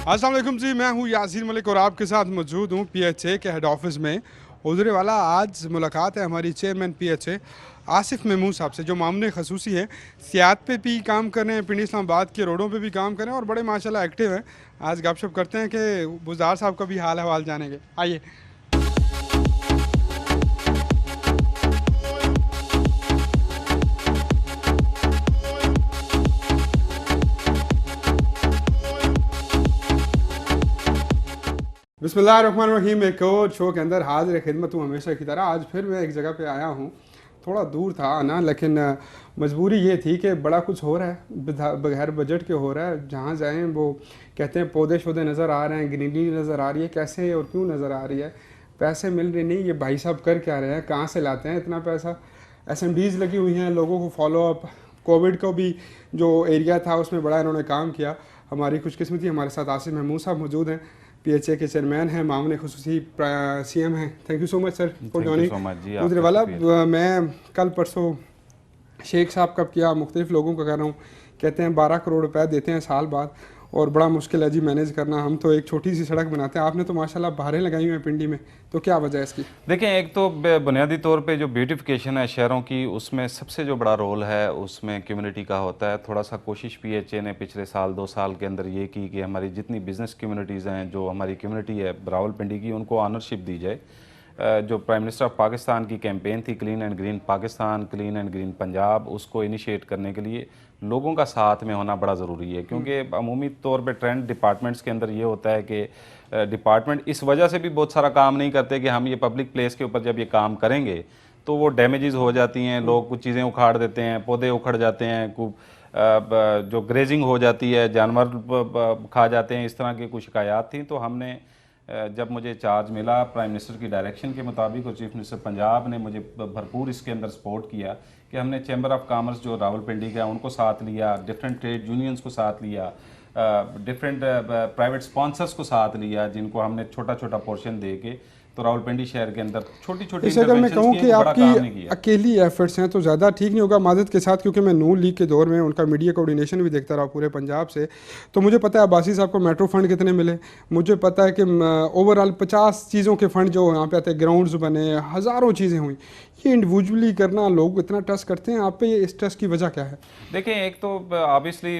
अस्सलाम वालेकुम जी, मैं हूँ यासीर मलिक और आपके साथ मौजूद हूँ पीएचए के हेड ऑफिस में। हुज़ुर वाला आज मुलाकात है हमारी चेयरमैन पीएचए आसिफ महमूद साहब से, जो मामले खसूसी हैं, सियाहत पे भी काम कर रहे हैं, पिंडी इस्लामाबाद के रोडों पे भी काम कर रहे हैं और बड़े माशाल्लाह एक्टिव हैं। आज गपशप करते हैं कि बुज़दार साहब का भी हाल हवाल जानेंगे। आइए। बिस्मिल्लाहिर्रहमानिर्रहीम। एक और शो के अंदर हाजिर खिदमत हूँ हमेशा की तरह। आज फिर मैं एक जगह पे आया हूँ, थोड़ा दूर था आना, लेकिन मजबूरी ये थी कि बड़ा कुछ हो रहा है, बगैर बजट के हो रहा है। जहाँ जाएं वो कहते हैं पौधे शौधे नज़र आ रहे हैं, ग्रीनरी नज़र आ रही है, कैसे और क्यों नज़र आ रही है, पैसे मिल रहे नहीं। ये भाई साहब कर क्या रहे हैं, कहाँ से लाते हैं इतना पैसा। एसएमडीज़ लगी हुई हैं, लोगों को फॉलोअप, कोविड को भी जो एरिया था उसमें बड़ा इन्होंने काम किया। हमारी खुशकिस्मती हमारे साथ आसिफ महमूद साहब मौजूद हैं, पीएचए के चेयरमैन हैं, मामले खुसूसी सीएम हैं। Thank you so much sir for joining. दूसरे वाला मैं कल परसों शेख साहब का किया, मुख्तलिफ लोगों का कर रहा हूँ, कहते हैं 12 करोड़ रुपए देते हैं साल बाद और बड़ा मुश्किल है जी मैनेज करना। हम तो एक छोटी सी सड़क बनाते हैं, आपने तो माशाल्लाह बहारें लगाई हुई हैं पिंडी में, तो क्या वजह है इसकी? देखें, एक तो बुनियादी तौर पे जो ब्यूटिफिकेशन है शहरों की, उसमें सबसे जो बड़ा रोल है उसमें कम्युनिटी का होता है। थोड़ा सा कोशिश पीएचए ने पिछले साल 2 साल के अंदर ये की कि हमारी जितनी बिज़नेस कम्युनिटीज़ हैं, जो हमारी कम्युनिटी है रावलपिंडी की, उनको ऑनरशिप दी जाए। जो प्राइम मिनिस्टर ऑफ पाकिस्तान की कैंपेन थी clean and green Pakistan, clean and green Punjab, उसको इनिशिएट करने के लिए लोगों का साथ में होना बड़ा ज़रूरी है। क्योंकि अमूमी तौर पे ट्रेंड डिपार्टमेंट्स के अंदर ये होता है कि डिपार्टमेंट इस वजह से भी बहुत सारा काम नहीं करते कि हम ये पब्लिक प्लेस के ऊपर जब ये काम करेंगे तो वो डैमेजेस हो जाती हैं, लोग कुछ चीज़ें उखाड़ देते हैं, पौधे उखड़ जाते हैं, जो ग्रेजिंग हो जाती है, जानवर खा जाते हैं, इस तरह की कुछ शिकायत थी। तो हमने जब मुझे चार्ज मिला प्राइम मिनिस्टर की डायरेक्शन के मुताबिक और चीफ मिनिस्टर पंजाब ने मुझे भरपूर इसके अंदर सपोर्ट किया कि हमने चैम्बर ऑफ कॉमर्स जो रावलपिंडी का उनको साथ लिया, डिफरेंट ट्रेड यूनियंस को साथ लिया, डिफरेंट प्राइवेट स्पॉन्सर्स को साथ लिया, जिनको हमने छोटा छोटा पोर्शन दे के तो रावलपिंडी शहर के अंदर छोटी छोटी इसे अगर मैं कहूँ कि आपकी अकेली एफर्ट्स हैं तो ज़्यादा ठीक नहीं होगा मादद के साथ, क्योंकि मैं नून लीग के दौर में उनका मीडिया कोऑर्डिनेशन भी देखता रहा पूरे पंजाब से। तो मुझे पता है अब्बासी साहब को मेट्रो फंड कितने मिले, मुझे पता है कि ओवरऑल 50 चीज़ों के फंड जो यहाँ पे आते हैं, ग्राउंड्स बने, हज़ारों चीज़ें हुई। ये इंडिविजुअली करना, लोग इतना ट्रस्ट करते हैं आप पे, इस ट्रस्ट की वजह क्या है? देखें, एक तो ऑब्वियसली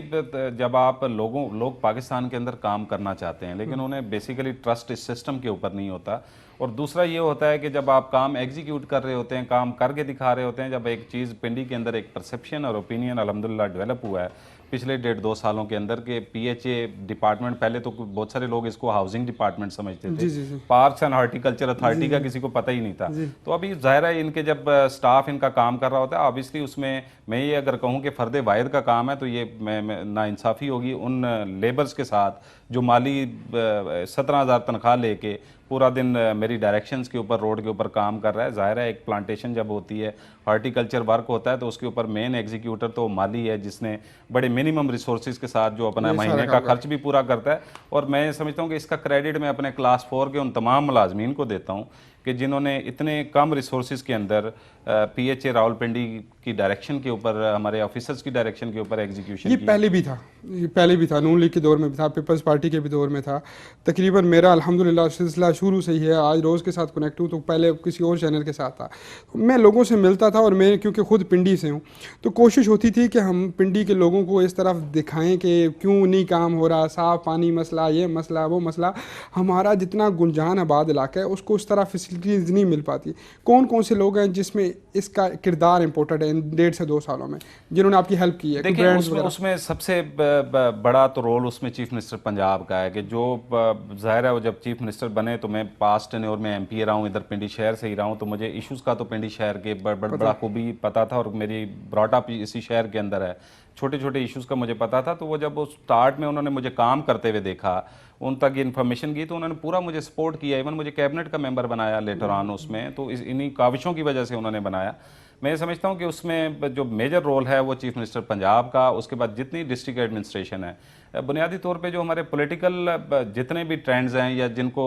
जब आप लोग पाकिस्तान के अंदर काम करना चाहते हैं, लेकिन उन्हें बेसिकली ट्रस्ट इस सिस्टम के ऊपर नहीं होता। और दूसरा ये होता है कि जब आप काम एग्जीक्यूट कर रहे होते हैं, काम करके दिखा रहे होते हैं, जब एक चीज़ पिंडी के अंदर एक परसेप्शन और ओपिनियन अल्हम्दुलिल्लाह डेवलप हुआ है पिछले 1.5-2 सालों के अंदर के पीएचए डिपार्टमेंट, पहले तो बहुत सारे लोग इसको हाउसिंग डिपार्टमेंट समझते थे, पार्क्स एंड हॉर्टिकल्चर अथॉरिटी का किसी को पता ही नहीं था। तो अभी ज़ाहिर है इनके जब स्टाफ इनका काम कर रहा होता है, ऑब्वियसली उसमें मैं ये अगर कहूँ कि फ़र्द वाहिद का काम है तो ये नाइंसाफ़ी होगी उन लेबर्स के साथ जो माली 17,000 तनख्वाह लेके पूरा दिन मेरी डायरेक्शंस के ऊपर रोड के ऊपर काम कर रहा है। ज़ाहिर है एक प्लांटेशन जब होती है, हॉर्टिकल्चर वर्क होता है, तो उसके ऊपर मेन एग्जीक्यूटर तो माली है, जिसने बड़े मिनिमम रिसोर्सेज के साथ जो अपना महीने का खर्च भी पूरा करता है। और मैं समझता हूँ कि इसका क्रेडिट मैं अपने क्लास 4 के उन तमाम मुलाजमीन को देता हूँ कि जिन्होंने इतने कम रिसोर्सेज के अंदर पीएचए रावलपिंडी की डायरेक्शन के ऊपर, हमारे ऑफिसर्स की डायरेक्शन के ऊपर एग्जीक्यूशन ये पहले भी था, नून लीग के दौर में भी था, पीपल्स पार्टी के भी दौर में था। तकरीबन मेरा अल्हम्दुलिल्लाह सिलसिला शुरू से ही है, आज रोज़ के साथ कनेक्ट हूँ, तो पहले किसी और चैनल के साथ था। मैं लोगों से मिलता था और मैं क्योंकि खुद पिंडी से हूँ तो कोशिश होती थी कि हम पिंडी के लोगों को इस तरफ दिखाएँ कि क्यों नहीं काम हो रहा, साफ़ पानी मसला, ये मसला, वो मसला। हमारा जितना गुंजान आबाद इलाका है उसको उस तरह फैसिलिटीज़ नहीं मिल पाती। कौन कौन से लोग हैं जिसमें इसका किरदार इम्पोर्टेंट है इन 1.5 से 2 सालों में, जिन्होंने आपकी हेल्प की है? देखिए, उसमें सबसे बड़ा तो रोल उसमें चीफ मिनिस्टर पंजाब का है कि जो ज़ाहिर है वो जब चीफ मिनिस्टर बने तो मैं पास्ट टेन्योर में एमपी रहा हूँ, इधर पिंडी शहर से ही रहा हूँ, तो मुझे इश्यूज़ का तो पिंडी शहर के बड़ा खूबी पता था और मेरी ब्रॉटअप इसी शहर के अंदर है, छोटे छोटे इश्यूज़ का मुझे पता था। तो वो जब उस स्टार्ट में उन्होंने मुझे काम करते हुए देखा, उन तक इन्फॉर्मेशन की, तो उन्होंने पूरा मुझे सपोर्ट किया, इवन मुझे कैबिनेट का मेंबर बनाया लेटर ऑन उसमें, तो इन्हीं काविशों की वजह से उन्होंने बनाया। मैं समझता हूँ कि उसमें जो मेजर रोल है वो चीफ मिनिस्टर पंजाब का, उसके बाद जितनी डिस्ट्रिक्ट एडमिनिस्ट्रेशन है, बुनियादी तौर पे जो हमारे पॉलिटिकल जितने भी ट्रेंड्स हैं या जिनको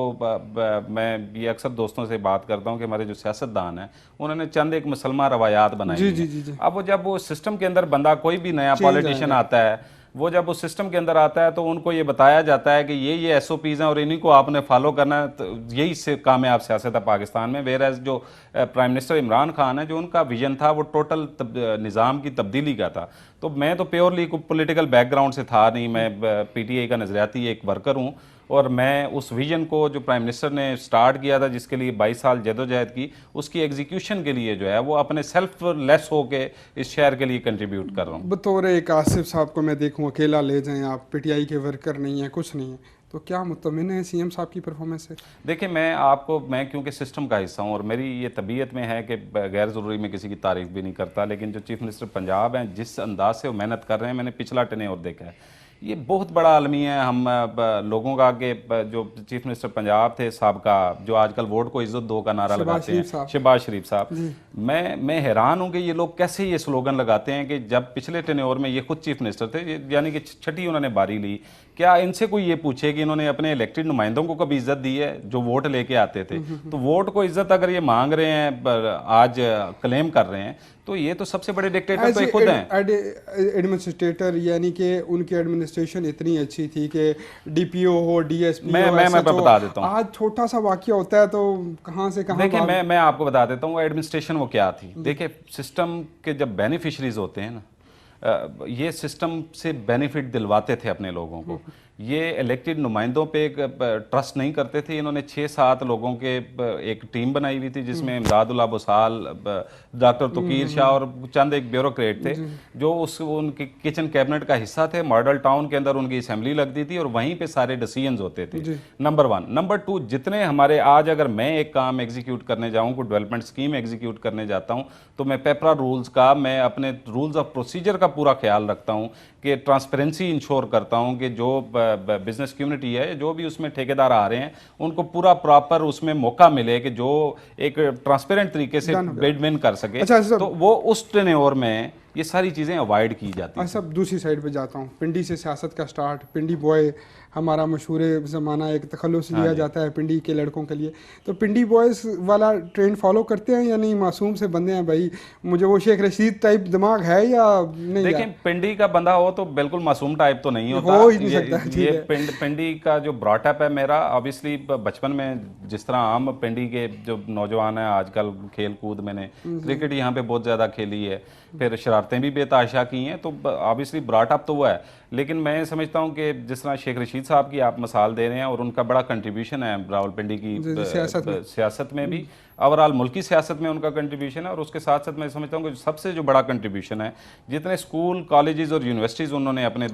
मैं ये अक्सर दोस्तों से बात करता हूँ कि हमारे जो सियासतदान हैं उन्होंने चंद एक मुसलमान रवायात बनाई हैं। अब वो जब वो सिस्टम के अंदर बंदा कोई भी नया पॉलिटिशियन आता है वो जब उस सिस्टम के अंदर आता है तो उनको ये बताया जाता है कि ये एसओपीज हैं और इन्हीं को आपने फॉलो करना है, तो यही से कामयाब सियासत है पाकिस्तान में। वेयर एज जो प्राइम मिनिस्टर इमरान खान है, जो उनका विजन था वो टोटल निज़ाम की तब्दीली का था। तो मैं तो प्योरली पॉलिटिकल बैकग्राउंड से था नहीं, मैं पीटीआई का नज़रियाती एक वर्कर हूँ, और मैं उस विजन को जो प्राइम मिनिस्टर ने स्टार्ट किया था, जिसके लिए 22 साल जदोजहद की, उसकी एग्जीक्यूशन के लिए जो है वो अपने सेल्फ लेस होके इस शहर के लिए कंट्रीब्यूट कर रहा हूँ। बतौर एक आसिफ साहब को मैं देखूं अकेला ले जाएं, आप पीटीआई के वर्कर नहीं है, कुछ नहीं है, तो क्या मुतमिन है सीएम साहब की परफॉर्मेंस से? देखिए, मैं क्योंकि सिस्टम का हिस्सा हूँ और मेरी ये तबीयत में है कि गैर ज़रूरी मैं किसी की तारीफ भी नहीं करता, लेकिन जो चीफ़ मिनिस्टर पंजाब हैं, जिस अंदाज से वो मेहनत कर रहे हैं, मैंने पिछला टेन्योर देखा है, ये बहुत बड़ा आलमी है। हम लोगों का आगे जो चीफ मिनिस्टर पंजाब थे साहबका, जो आजकल वोट को इज्जत दो का नारा लगाते हैं, शहबाज शरीफ साहब, मैं हैरान हूँ कि ये लोग कैसे ये स्लोगन लगाते हैं कि जब पिछले टेन्योर में ये खुद चीफ मिनिस्टर थे, यानी कि छठी उन्होंने बारी ली, क्या इनसे कोई ये पूछे कि इन्होंने अपने इलेक्टेड नुमाइंदों को कभी इज्जत दी है जो वोट लेके आते थे? तो वोट को इज्जत अगर ये मांग रहे हैं, आज क्लेम कर रहे हैं, तो ये तो सबसे बड़े डिक्टेटर तो खुद हैं। एडमिनिस्ट्रेटर, यानी कि उनकी एडमिनिस्ट्रेशन इतनी अच्छी थी कि डीपीओ हो, डीएसपी मैं बता देता हूँ। आज छोटा सा वाकया होता है तो कहाँ से कहाँ। देखिए, मैं आपको बता देता हूँ एडमिनिस्ट्रेशन वो क्या थी। देखिए, सिस्टम के जब बेनिफिशरीज होते हैं ना, ये सिस्टम से बेनिफिट दिलवाते थे अपने लोगों को, ये इलेक्टेड नुमाइंदों पे ट्रस्ट नहीं करते थे। इन्होंने 6-7 लोगों के एक टीम बनाई हुई थी, जिसमें इमदादुल अबुसाल, डॉक्टर तोकीर शाह और चंद एक ब्यूरोक्रेट थे, जो उनके किचन कैबिनेट का हिस्सा थे। मॉडल टाउन के अंदर उनकी असेंबली लगती थी और वहीं पे सारे डिसीजंस होते थे। नंबर 1। नंबर 2, जितने हमारे आज अगर मैं एक काम एग्जीक्यूट करने जाऊँ, कोई डेवलपमेंट स्कीम एग्जीक्यूट करने जाता हूँ, तो मैं पेपरा रूल्स का, मैं अपने रूल्स ऑफ प्रोसीजर का पूरा ख्याल रखता हूँ कि ट्रांसपेरेंसी इंश्योर करता हूँ कि जो बिजनेस कम्युनिटी है, जो भी उसमें ठेकेदार आ रहे हैं, उनको पूरा प्रॉपर उसमें मौका मिले कि जो एक ट्रांसपेरेंट तरीके से बिड विन कर सके। तो वो उस टेन्योर में ये सारी चीज़ें अवॉइड की जाती हैं। सब दूसरी साइड पे जाता हूँ, पिंडी से सियासत का स्टार्ट, पिंडी बॉय हमारा मशहूर ज़माना, एक तखल्लुस लिया जाता है पिंडी के लड़कों के लिए, तो पिंडी बॉयज़ वाला ट्रेंड फॉलो करते हैं या नहीं? मासूम से बंदे हैं भाई, मुझे वो शेख रशीद टाइप दिमाग है या नहीं? देखिए, पिंडी का बंदा हो तो बिल्कुल मासूम टाइप तो नहीं होता, हो ही नहीं सकता। ये पिंडी का जो ब्रॉटअप है मेरा, ऑब्वियसली बचपन में जिस तरह आम पिंडी के जो नौजवान हैं आजकल, खेल कूद, मैंने क्रिकेट यहाँ पे बहुत ज़्यादा खेली है, फिर शरारतें भी बेताशा की हैं, तो ऑब्वियसली ब्रॉटअप तो वो है। लेकिन मैं समझता हूँ कि जिस तरह शेख रशीद साहब की आप मिसाल दे रहे हैं, और उनका बड़ा कंट्रीब्यूशन है रावलपिंडी की सियासत में भी, ओवरऑल मुल्की सियासत में उनका कंट्रीब्यूशन है, और उसके साथ साथ मैं समझता हूँ कि सबसे जो बड़ा कंट्रीब्यूशन है, जितने स्कूल, कॉलेजेस और यूनिवर्सिटीज़ उन्होंने अपने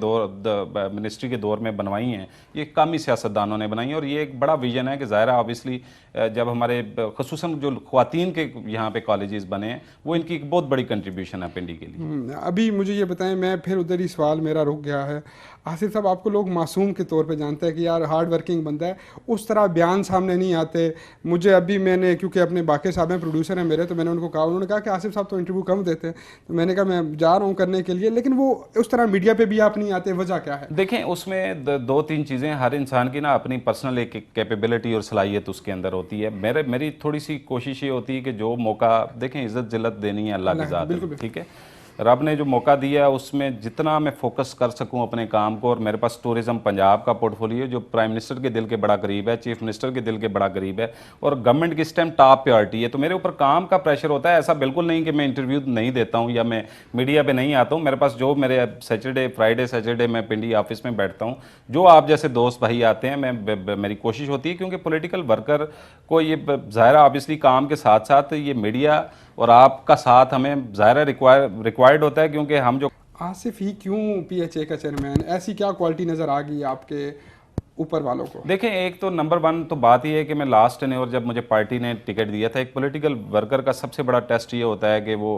मिनिस्ट्री के दौर में बनवाई हैं, ये कामी सियासतदानों ने बनाई हैं। और ये एक बड़ा विजन है कि ज़ाहिर है ऑब्वियसली जब हमारे ख़ुसूसन जो ख्वातीन के यहाँ पे कॉलेजेस बने हैं, वो इनकी एक बहुत बड़ी कंट्रीब्यूशन है पिंडी के लिए। अभी मुझे ये बताएं, मैं फिर उधर ही सवाल मेरा रुक गया है। आसिफ साहब, आपको लोग मासूम के तौर पे जानते हैं कि यार हार्ड वर्किंग बंदा है, उस तरह बयान सामने नहीं आते। मुझे अभी मैंने, क्योंकि अपने बाकी साहब हैं, प्रोड्यूसर हैं मेरे, तो मैंने उनको कहा, उन्होंने कहा कि आसिफ साहब तो इंटरव्यू कम देते हैं, तो मैंने कहा मैं जा रहा हूँ करने के लिए, लेकिन वो उस तरह मीडिया पे भी आप नहीं आते, वजह क्या है? देखें, उसमें 2-3 चीज़ें, हर इंसान की ना अपनी पर्सनल एक कैपेबिलिटी और सलाहियत उसके अंदर होती है। मेरी थोड़ी सी कोशिश ये होती है कि जो मौका, देखें, इज़्ज़त जिल्लत देनी है अल्लाह की ज़ात है, ठीक है, रब ने जो मौका दिया है उसमें जितना मैं फोकस कर सकूं अपने काम को। और मेरे पास टूरिज़म पंजाब का पोर्टफोलियो जो प्राइम मिनिस्टर के दिल के बड़ा करीब है, चीफ मिनिस्टर के दिल के बड़ा करीब है, और गवर्नमेंट की इस टाइम टॉप प्रायोरिटी है, तो मेरे ऊपर काम का प्रेशर होता है। ऐसा बिल्कुल नहीं कि मैं इंटरव्यू नहीं देता हूँ या मैं मीडिया पे नहीं आता हूँ। मेरे पास जो मेरे फ्राइडे सैटरडे मैं पिंडी ऑफिस में बैठता हूँ, जो आप जैसे दोस्त भाई आते हैं, मेरी कोशिश होती है, क्योंकि पॉलिटिकल वर्कर को ये ज़ाहिर ऑब्वियसली काम के साथ साथ ये मीडिया और आपका साथ हमें ज़ाहिर रिक्वायर्ड होता है, क्योंकि हम जो आसिफ ही क्यों PHA का चेयरमैन, ऐसी क्या क्वालिटी नज़र आ गई आपके ऊपर वालों को? देखें, एक तो नंबर 1 तो बात यह है कि मैं लास्ट टेन्योर जब मुझे पार्टी ने टिकट दिया था, एक पॉलिटिकल वर्कर का सबसे बड़ा टेस्ट ये होता है कि वो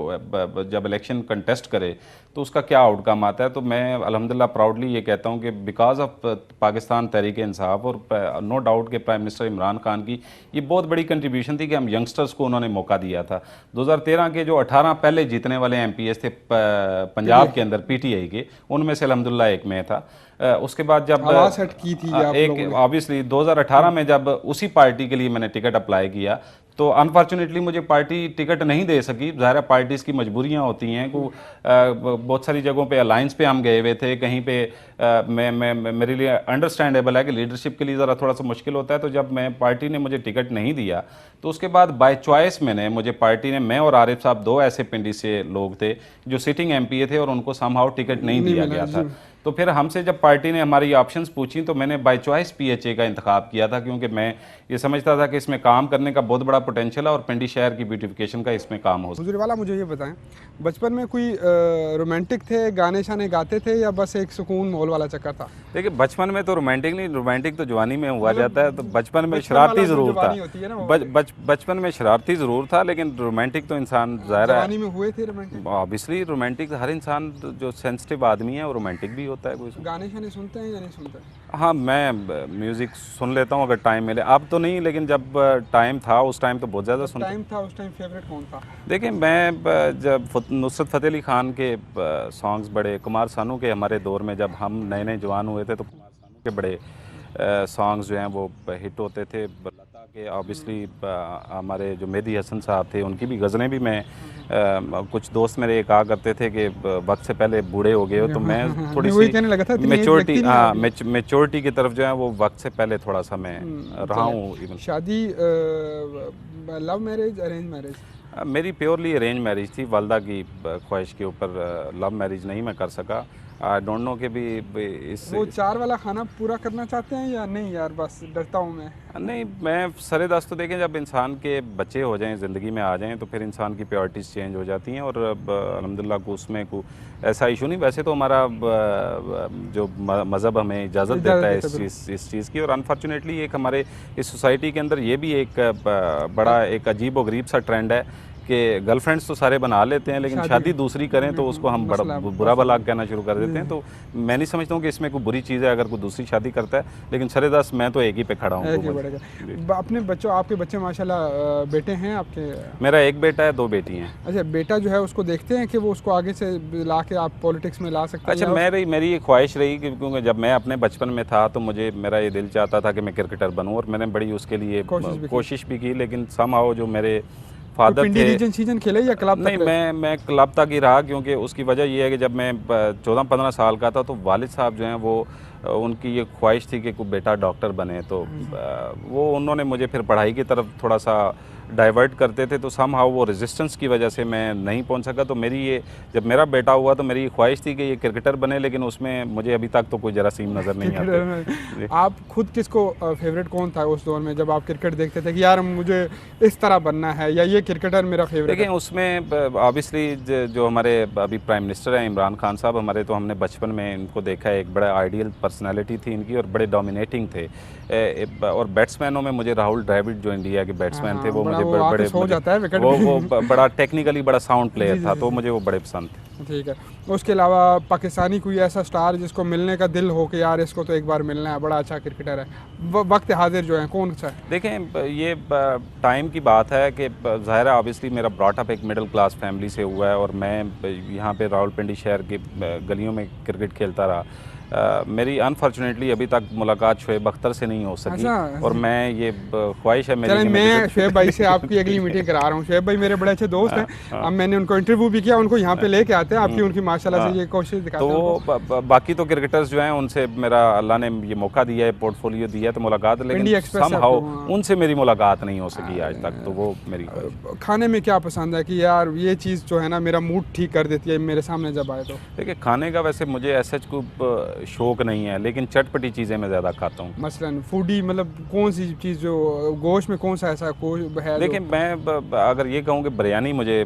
जब इलेक्शन कंटेस्ट करे तो उसका क्या आउटकम आता है। तो मैं अल्हम्दुलिल्लाह प्राउडली ये कहता हूँ कि बिकॉज ऑफ पाकिस्तान तहरीक इंसाफ और नो डाउट के प्राइम मिनिस्टर इमरान खान की ये बहुत बड़ी कंट्रीब्यूशन थी कि हम यंगस्टर्स को उन्होंने मौका दिया था। 2013 के जो 18 पहले जीतने वाले MPs थे पंजाब के अंदर PTI के, उनमें से अल्हम्दुलिल्लाह एक मैं था। उसके बाद जब की थी एक ऑब्वियसली 2018 में जब उसी पार्टी के लिए मैंने टिकट अप्लाई किया, तो अनफॉर्चुनेटली मुझे पार्टी टिकट नहीं दे सकी। ज़ाहिर पार्टीज़ की मजबूरियां होती हैं को बहुत सारी जगहों पे अलायंस पे हम गए हुए थे, कहीं पे मैं मेरे लिए अंडरस्टैंडेबल है कि लीडरशिप के लिए ज़रा थोड़ा सा मुश्किल होता है। तो जब मैं पार्टी ने मुझे टिकट नहीं दिया तो उसके बाद बाय चॉइस मुझे पार्टी ने, मैं और आरिफ साहब दो ऐसे पिंडी से लोग थे जो सिटिंग एमपीए थे और उनको समहाउ टिकट नहीं दिया गया था। तो फिर हमसे जब पार्टी ने हमारी ऑप्शंस पूछी तो मैंने बाय चॉइस पीएचए का इंतखाब किया था, क्योंकि मैं ये समझता था कि इसमें काम करने का बहुत बड़ा पोटेंशियल है और पिंडी शहर की ब्यूटिफिकेशन का इसमें काम हो सकता है। हुजूरवाला, मुझे ये बताएं, बचपन में कोई रोमांटिक थे, गाने शाने गाते थे, या बस एक सुकून माहौल वाला चक्कर था? देखिए बचपन में तो रोमांटिक नहीं, रोमांटिक तो जवानी में हुआ जाता है। तो बचपन में शरारती ज़रूर था, बचपन में शरारती ज़रूर था, लेकिन रोमांटिक तो इंसान ज़ाहिर है जवानी में हुए थे रोमांटिक। ऑब्वियसली रोमांटिक हर इंसान जो सेंसिटिव आदमी है वो रोमांटिक भी होता है। कोई गाने शाने सुनते हैं या नहीं सुनते? हाँ, मैं म्यूज़िक सुन लेता हूँ अगर टाइम मिले। अब तो नहीं, लेकिन जब टाइम था उस टाइम तो बहुत ज़्यादा सुनता। टाइम था उस टाइम फेवरेट कौन था? देखिए मैं जब नुसरत फ़तेह अली ख़ान के सॉन्ग्स बड़े, कुमार सानू के हमारे दौर में जब हम नए नए जवान हुए थे तो कुमार सानू के बड़े सॉन्ग्स जो हैं वो हिट होते थे। लता के ऑब्वियसली हमारे जो मेहदी हसन साहब थे उनकी भी गज़लें भी मैं कुछ दोस्त मेरे कहा करते थे कि वक्त से पहले बूढ़े हो गए हो, तो मैं थोड़ी सी मेच्योरिटी, हाँ मेच्योरिटी की तरफ जो है वो वक्त से पहले थोड़ा सा मैं रहा हूँ। शादी लव मैरिज अरेंज मैरिज? मेरी प्योरली अरेंज मैरिज थी, वालदा की ख्वाहिश के ऊपर लव मैरिज नहीं मैं कर सका। आई डोंट नो कि भी इस वो 4 वाला खाना पूरा करना चाहते हैं या नहीं? यार बस डरता हूँ मैं। नहीं, मैं सरे दस्त तो देखें, जब इंसान के बच्चे हो जाएं, ज़िंदगी में आ जाएं, तो फिर इंसान की प्रायोरिटीज़ चेंज हो जाती हैं। और अल्हम्दुलिल्लाह को उसमें को ऐसा इशू नहीं। वैसे तो हमारा जो मज़हब हमें इजाज़त देता है इस चीज़ की। और अनफॉर्चुनेटली एक हमारे इस सोसाइटी के अंदर ये भी एक बड़ा एक अजीब व गरीब सा ट्रेंड है कि गर्लफ्रेंड्स तो सारे बना लेते हैं, लेकिन शादी दूसरी करें तो उसको हम बड़ा बुरा भला कहना शुरू कर देते हैं। तो मैं नहीं समझता हूँ कि इसमें कोई बुरी चीज़ है अगर कोई दूसरी शादी करता है, लेकिन सरेदस मैं तो एक ही पे खड़ा हूँ। अपने बच्चों, आपके बच्चे माशाल्लाह बेटे हैं आपके? मेरा एक बेटा है, 2 बेटी हैं। अच्छा, बेटा जो है उसको देखते हैं कि वो उसको आगे से ला के आप पॉलिटिक्स में ला सकते हैं? अच्छा, मेरी ये ख्वाहिश रही कि क्योंकि जब मैं अपने बचपन में था तो मेरा ये दिल चाहता था कि मैं क्रिकेटर बनूँ, और मैंने बड़ी उसके लिए कोशिश भी की, लेकिन समहाउ जो मेरे फादर थे, रीजन सीजन खेले या क्लब? नहीं, मैं क्लब तक ही रहा, क्योंकि उसकी वजह यह है कि जब मैं 14-15 साल का था तो वालिद साहब जो हैं वो उनकी ये ख्वाहिश थी कि कोई बेटा डॉक्टर बने। तो वो उन्होंने मुझे फिर पढ़ाई की तरफ थोड़ा सा डाइवर्ट करते थे, तो समहाउ वो रेजिस्टेंस की वजह से मैं नहीं पहुंच सका। तो मेरी ये, जब मेरा बेटा हुआ तो मेरी ख्वाहिश थी कि ये क्रिकेटर बने, लेकिन उसमें मुझे अभी तक तो कोई जरासीम नज़र नहीं आते। आप खुद किसको फेवरेट कौन था उस दौर में जब आप क्रिकेट देखते थे कि यार मुझे इस तरह बनना है, या ये क्रिकेटर मेरा फेवरेट? देखिए उसमें ऑब्वियसली जो हमारे अभी प्राइम मिनिस्टर हैं इमरान खान साहब हमारे, तो हमने बचपन में इनको देखा है, एक बड़ा आइडियल पर्सनैलिटी थी इनकी और बड़े डोमिनेटिंग थे। और बैट्समैनों में मुझे राहुल द्रविड़ जो इंडिया के बैट्समैन थे वो मुझे वो बड़ा टेक्निकली बड़ा साउंड प्लेयर था, तो मुझे वो बड़े पसंद थे। ठीक है। उसके अलावा पाकिस्तानी कोई ऐसा स्टार जिसको मिलने का दिल हो कि यार इसको तो एक बार मिलना है, बड़ा अच्छा क्रिकेटर है, वक्त हाजिर जो है कौन सा है? देखें ये टाइम की बात है कि ज़ाहिर है ऑब्वियसली मेरा ब्रॉटअप एक मिडिल क्लास फैमिली से हुआ है, और मैं यहाँ पे रावलपिंडी शहर की गलियों में क्रिकेट खेलता रहा। मेरी अनफॉर्चुनेटली अभी तक मुलाकात शुएब अख्तर से नहीं हो सकी। और मैं ये ख्वाहिश है मेरी, मैं शुएब भाई से आपकी अगली मीटिंग करा रहा हूँ। शुएब भाई मेरे बड़े अच्छे दोस्त हैं, अब मैंने उनको इंटरव्यू भी किया, उनको यहाँ पे लेके आते हैं, आपकी उनकी माशाल्लाह से ये कोशिश दिखाते हैं। तो बाकी तो क्रिकेटर्स जो हैं उनसे मेरा अल्लाह ने ये मौका दिया है, पोर्टफोलियो दिया है, तो मुलाकात, लेकिन समहाउ उनसे मेरी मुलाकात नहीं हो सकी आज तक। तो वो मेरी खाने में क्या पसंद है कि यार ये चीज़ जो है ना मेरा मूड ठीक कर देती है मेरे सामने जब आए? तो देखिए खाने का वैसे मुझे ऐसा कोई शौक नहीं है, लेकिन चटपटी चीज़ें मैं ज़्यादा खाता हूँ। मसलन फूडी, मतलब कौन सी चीज़ जो गोश्त में कौन सा ऐसा है? देखिए मैं अगर ये कहूँ कि बिरयानी मुझे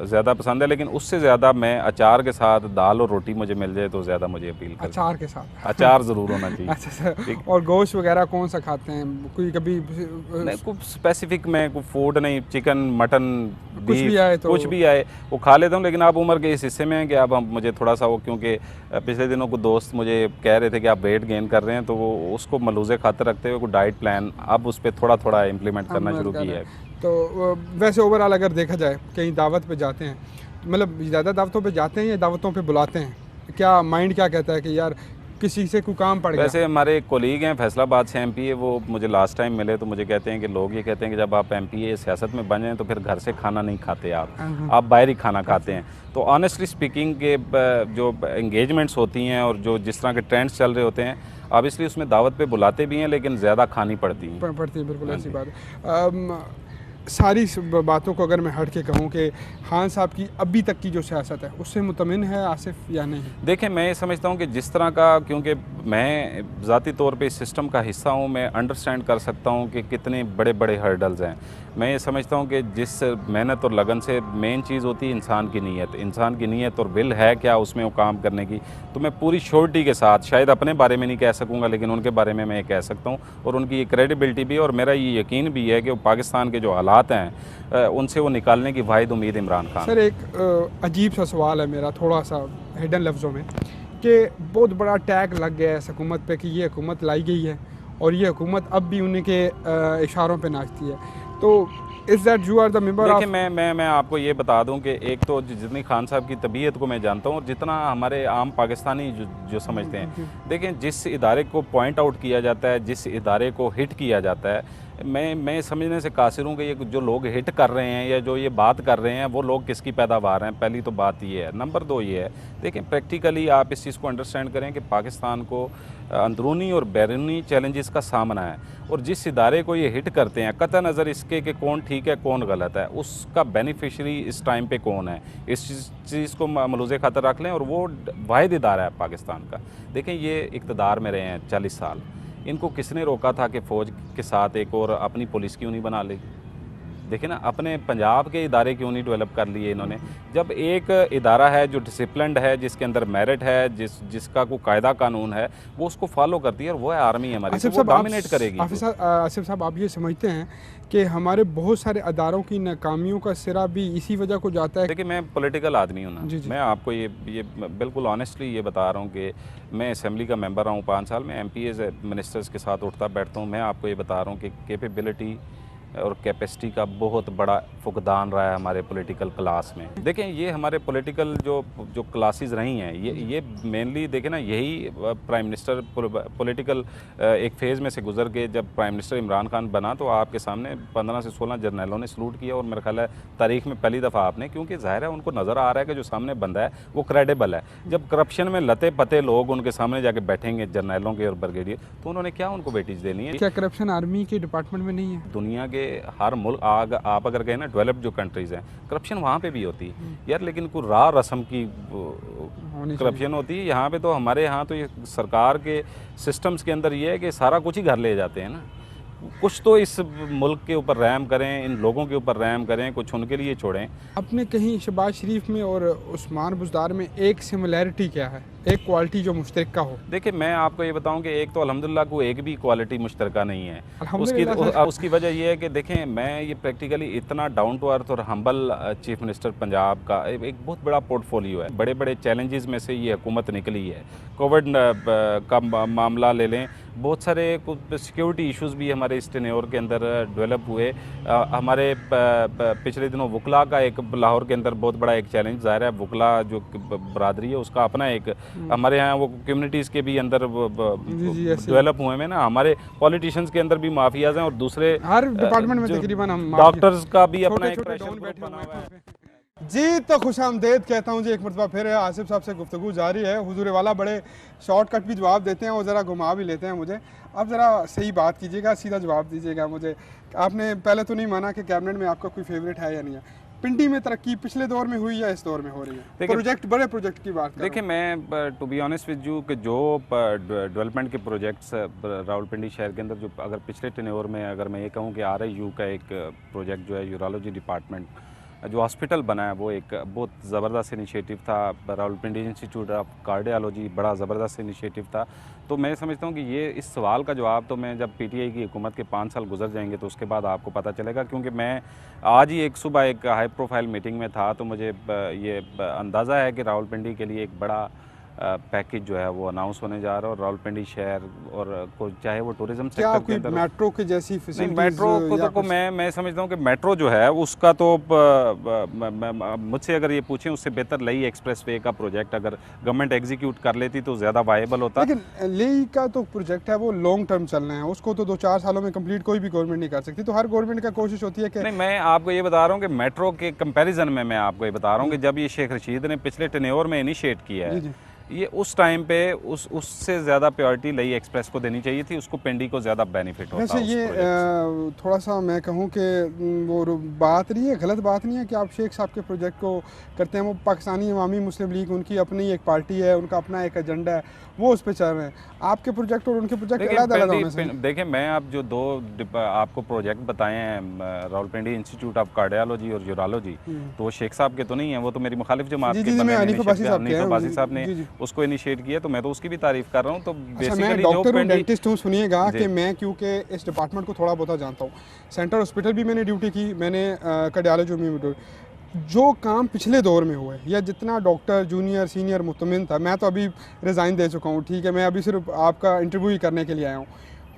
ज़्यादा पसंद है, लेकिन उससे ज़्यादा मैं अचार के साथ दाल और रोटी मुझे मिल जाए तो ज़्यादा मुझे अपील करता है। अचार के साथ? अचार ज़रूर होना चाहिए। अच्छा। और गोश्त वगैरह कौन सा खाते हैं? कोई कभी नहीं, कोई स्पेसिफिक में कोई फूड नहीं, चिकन मटन कुछ भी आए तो कुछ भी आए वो खा लेता हूँ, लेकिन आप उम्र के इस हिस्से में हैं कि अब मुझे थोड़ा सा वो, क्योंकि पिछले दिनों को दोस्त मुझे कह रहे थे कि आप वेट गेन कर रहे हैं, तो वो उसको मलूज़े खाते रखते हुए कोई डाइट प्लान अब उस पर थोड़ा थोड़ा इम्प्लीमेंट करना शुरू किया है। तो वैसे ओवरऑल अगर देखा जाए, कहीं दावत पे जाते हैं, मतलब ज़्यादा दावतों पे जाते हैं या दावतों पे बुलाते हैं, क्या माइंड क्या कहता है कि यार किसी से कोई काम पड़ गया? वैसे हमारे एक कोलीग हैं फैसलाबाद से एमपीए, वो मुझे लास्ट टाइम मिले तो मुझे कहते हैं कि लोग ये कहते हैं कि जब आप एमपीए सियासत में बन जाएं तो फिर घर से खाना नहीं खाते आप बाहर ही खाना खाते हैं। तो ऑनेस्टली स्पीकिंग के जो एंगेजमेंट्स होती हैं और जो जिस तरह के ट्रेंड्स चल रहे होते हैं, ऑब्वियसली उसमें दावत पे बुलाते भी हैं लेकिन ज़्यादा खानी पड़ती हैं। पड़ती है, बिल्कुल ऐसी बात है। सारी बातों को अगर मैं हट के कहूँ कि खान साहब की अभी तक की जो सियासत है उससे मुतमिन है आसिफ या नहीं? देखिए, मैं ये समझता हूँ कि जिस तरह का, क्योंकि मैं ज़ाती तौर पे इस सिस्टम का हिस्सा हूँ, मैं अंडरस्टैंड कर सकता हूँ कि कितने बड़े बड़े हर्डल्स हैं। मैं ये समझता हूँ कि जिस मेहनत और लगन से मेन चीज़ होती है इंसान की नीयत, इंसान की नीयत और विल है क्या उसमें वो काम करने की। तो मैं पूरी श्योरिटी के साथ, शायद अपने बारे में नहीं कह सकूँगा लेकिन उनके बारे में मैं ये कह सकता हूँ, और उनकी ये क्रेडिबिलिटी भी, और मेरा ये यकीन भी है कि वो पाकिस्तान के जो हालात हैं उनसे वो निकालने की वाहिद उम्मीद इमरान खान। सर, एक अजीब सा सवाल है मेरा, थोड़ा सा हिडन लफ्ज़ों में, कि बहुत बड़ा टैग लग गया है इस हुकूमत पे कि ये हुकूमत लाई गई है और ये हुकूमत अब भी उन्हीं के इशारों पे नाचती है। तो is that you are the member of? देखिए, मैं आपको ये बता दूं कि एक तो जितनी खान साहब की तबीयत को मैं जानता हूं और जितना हमारे आम पाकिस्तानी जो समझते हैं, देखें जिस इदारे को पॉइंट आउट किया जाता है, जिस इदारे को हिट किया जाता है, मैं समझने से कासिर हूँ कि ये जो लोग हिट कर रहे हैं या जो ये बात कर रहे हैं वो लोग किसकी पैदावार हैं। पहली तो बात ये है। नंबर दो ये है, देखें प्रैक्टिकली आप इस चीज़ को अंडरस्टैंड करें कि पाकिस्तान को अंदरूनी और बैरूनी चैलेंजेस का सामना है, और जिस इदारे को ये हिट करते हैं, कतई नज़र इसके कि कौन ठीक है कौन गलत है, उसका बेनिफिशरी इस टाइम पे कौन है, इस चीज़ को मलूज़े खातर रख लें। और वो वाहिद इदारा है पाकिस्तान का। देखें, ये इक़्तिदार में रहे हैं 40 साल, इनको किसने रोका था कि फ़ौज के साथ एक और अपनी पुलिस क्यों नहीं बना ली? देखिए ना, अपने पंजाब के इदारे क्यों नहीं डेवलप कर लिए इन्होंने? जब एक इदारा है जो डिसिप्लिन्ड है, जिसके अंदर मेरिट है, जिसका कोई कायदा कानून है, वो उसको फॉलो करती है, और वो है आर्मी हमारी, तो वो डोमिनेट करेगी। आसिफ साहब, आप ये समझते हैं कि हमारे बहुत सारे अदारों की नाकामियों का सिरा भी इसी वजह को जाता है? देखिए, मैं पॉलिटिकल आदमी हूँ ना, मैं आपको ये बिल्कुल ऑनेस्टली ये बता रहा हूँ कि मैं असेंबली का मेंबर रहा हूँ 5 साल में, एमपीएज मिनिस्टर्स के साथ उठता बैठता हूँ। मैं आपको ये बता रहा हूँ कि कैपेबिलिटी और कैपेसिटी का बहुत बड़ा फुकदान रहा है हमारे पॉलिटिकल क्लास में। देखें, ये हमारे पॉलिटिकल जो क्लासेस रही हैं, ये मेनली देखें ना, यही प्राइम मिनिस्टर पॉलिटिकल एक फ़ेज़ में से गुजर के जब प्राइम मिनिस्टर इमरान खान बना तो आपके सामने 15 से 16 जर्नलों ने सलूट किया, और मेरा ख्याल है तारीख में पहली दफ़ा आपने, क्योंकि ज़ाहिर है उनको नज़र आ रहा है कि जो सामने बंदा है वो क्रेडिबल है। जब करप्शन में लते पते लोग उनके सामने जाके बैठेंगे, जर्नलों के और ब्रिगेडियर, तो उन्होंने क्या उनको वेटेज देनी है? क्या करप्शन आर्मी के डिपार्टमेंट में नहीं है? दुनिया के हर मुल्क आप अगर गए ना, डेवलप्ड जो कंट्रीज़ हैं, करप्शन वहाँ पे भी होती है यार, लेकिन कोई राह रस्म की करप्शन होती है। यहाँ पे तो हमारे यहाँ तो ये सरकार के सिस्टम्स के अंदर ये है कि सारा कुछ ही घर ले जाते हैं ना। कुछ तो इस मुल्क के ऊपर रहम करें, इन लोगों के ऊपर रहम करें, कुछ उनके लिए छोड़ें। अपने कहीं शहबाज शरीफ में और उस्मान बुज़दार में एक सिमिलैरिटी क्या है, एक क्वालिटी जो मुश्तरका हो? देखिए, मैं आपको ये बताऊं कि एक तो अल्हम्दुलिल्लाह को एक भी क्वालिटी मुश्तरका नहीं है। उसकी वजह ये है कि देखें, मैं ये प्रैक्टिकली इतना डाउन टू अर्थ और हम्बल चीफ मिनिस्टर पंजाब का एक बहुत बड़ा पोर्टफोलियो है। बड़े बड़े चैलेंजेस में से ये हुकूमत निकली है। कोविड का मामला ले लें, बहुत सारे सिक्योरिटी इश्यूज़ भी हमारे इस टेन्योर के अंदर डेवलप हुए। हमारे पिछले दिनों वकला का एक लाहौर के अंदर बहुत बड़ा एक चैलेंज, ज़ाहिर है वकला जो बरादरी है उसका अपना एक, हमारे यहाँ वो कम्युनिटीज़ के भी अंदर डेवलप हुए हैं ना, हमारे पॉलिटिशियंस के अंदर भी माफियाज हैं, और दूसरे हर डिपार्टमेंट में तकरीबन हम डॉक्टर्स का भी अपना एक प्रेशर ग्रुप बना हुआ है। जी, तो खुशामदेद कहता हूँ जी, एक मरतबा फिर आसिफ साहब से गुफ्तगू जारी है। हुजूर वाला बड़े शॉर्टकट भी जवाब देते हैं और ज़रा घुमा भी लेते हैं मुझे। अब ज़रा सही बात कीजिएगा, सीधा जवाब दीजिएगा मुझे। आपने पहले तो नहीं माना कि कैबिनेट में आपका कोई फेवरेट है या नहीं है? पिंडी में तरक्की पिछले दौर में हुई या इस दौर में हो रही है? प्रोजेक्ट, बड़े प्रोजेक्ट की बात देखिए, मैं to be honest with you कि जो डेवलपमेंट के प्रोजेक्ट्स रावलपिंडी शहर के अंदर, जो अगर पिछले टेन्योर में अगर मैं ये कहूँ कि RIU का एक प्रोजेक्ट जो है, यूरोलॉजी डिपार्टमेंट जो हॉस्पिटल बना है, वो एक बहुत ज़बरदस्त इनिशिएटिव था। रावलपिंडी इंस्टीट्यूट ऑफ कार्डियोलॉजी बड़ा ज़बरदस्त इनिशिएटिव था। तो मैं समझता हूँ कि ये इस सवाल का जवाब तो मैं जब PTI की हुकूमत के 5 साल गुजर जाएंगे तो उसके बाद आपको पता चलेगा। क्योंकि मैं आज ही एक सुबह एक हाई प्रोफाइल मीटिंग में था, तो मुझे ये अंदाज़ा है कि रावलपिंडी के लिए एक बड़ा पैकेज जो है वो अनाउंस होने जा रहा है और रावलपिंडी शहर और को चाहे वो टूरिज्म क्या सेक्टर के कोई अंदर मेट्रो के जैसी नहीं, फैसिलिटीज मेट्रो को या तो कुछ? मैं समझता हूँ कि मेट्रो जो है उसका तो मुझसे अगर ये पूछें उससे बेहतर लेई एक्सप्रेस वे का प्रोजेक्ट अगर गवर्नमेंट एग्जीक्यूट कर लेती तो ज़्यादा वायबल होता। लेकिन लेई का तो प्रोजेक्ट है वो लॉन्ग टर्म चलना है, उसको तो 2-4 सालों में कंप्लीट कोई भी गवर्नमेंट नहीं कर सकती। तो हर गवर्नमेंट का कोशिश होती है कि नहीं, मैं आपको ये बता रहा हूँ कि मेट्रो के कंपैरिजन में मैं आपको ये बता रहा हूँ कि जब ये शेख रशीद ने पिछले टेन्योर में इनिशिएट किया जी है जी। ये उस टाइम पे उससे ज़्यादा प्रायोरिटी लेई एक्सप्रेस को देनी चाहिए थी, उसको पिंडी को ज़्यादा बेनिफिट होता वैसे उस ये प्रोजेक्ट से। थोड़ा सा मैं कहूँ कि बात नहीं है, गलत बात नहीं है कि आप शेख साहब के प्रोजेक्ट को करते हैं। वो पाकिस्तानी अवामी मुस्लिम लीग उनकी अपनी एक पार्टी है, उनका अपना एक एजेंडा है, वो उस पर चल रहे हैं। आपके प्रोजेक्ट और उनके प्रोजेक्ट अलग अलग होने से। देखिए मैं आप जो दो आपको प्रोजेक्ट बताए हैं रावलपिंडी इंस्टीट्यूट ऑफ कार्डियोलॉजी और यूरोलॉजी, तो वो शेख साहब के तो नहीं है, वो तो मेरी मुखालिफ जमात जी के जी, मैं बंदे हनीफ अब्बासी साहब ने जी जी। उसको इनिशिएट किया, तो मैं तो उसकी भी तारीफ कर रहा हूँ। तो अच्छा, मैं बेसिकली जो डॉक्टर हूँ, पिंडी डेंटिस्ट हूँ, सुनिएगा कि मैं क्योंकि इस डिपार्टमेंट को थोड़ा बहुत जानता हूँ। सेंट्रल हॉस्पिटल भी मैंने ड्यूटी की, मैंने कार्डियोलॉजी में ड्यूटी। जो काम पिछले दौर में हुआ है या जितना डॉक्टर जूनियर सीनियर मुतमिन था, मैं तो अभी रिज़ाइन दे चुका हूँ, ठीक है, मैं अभी सिर्फ आपका इंटरव्यू ही करने के लिए आया हूँ।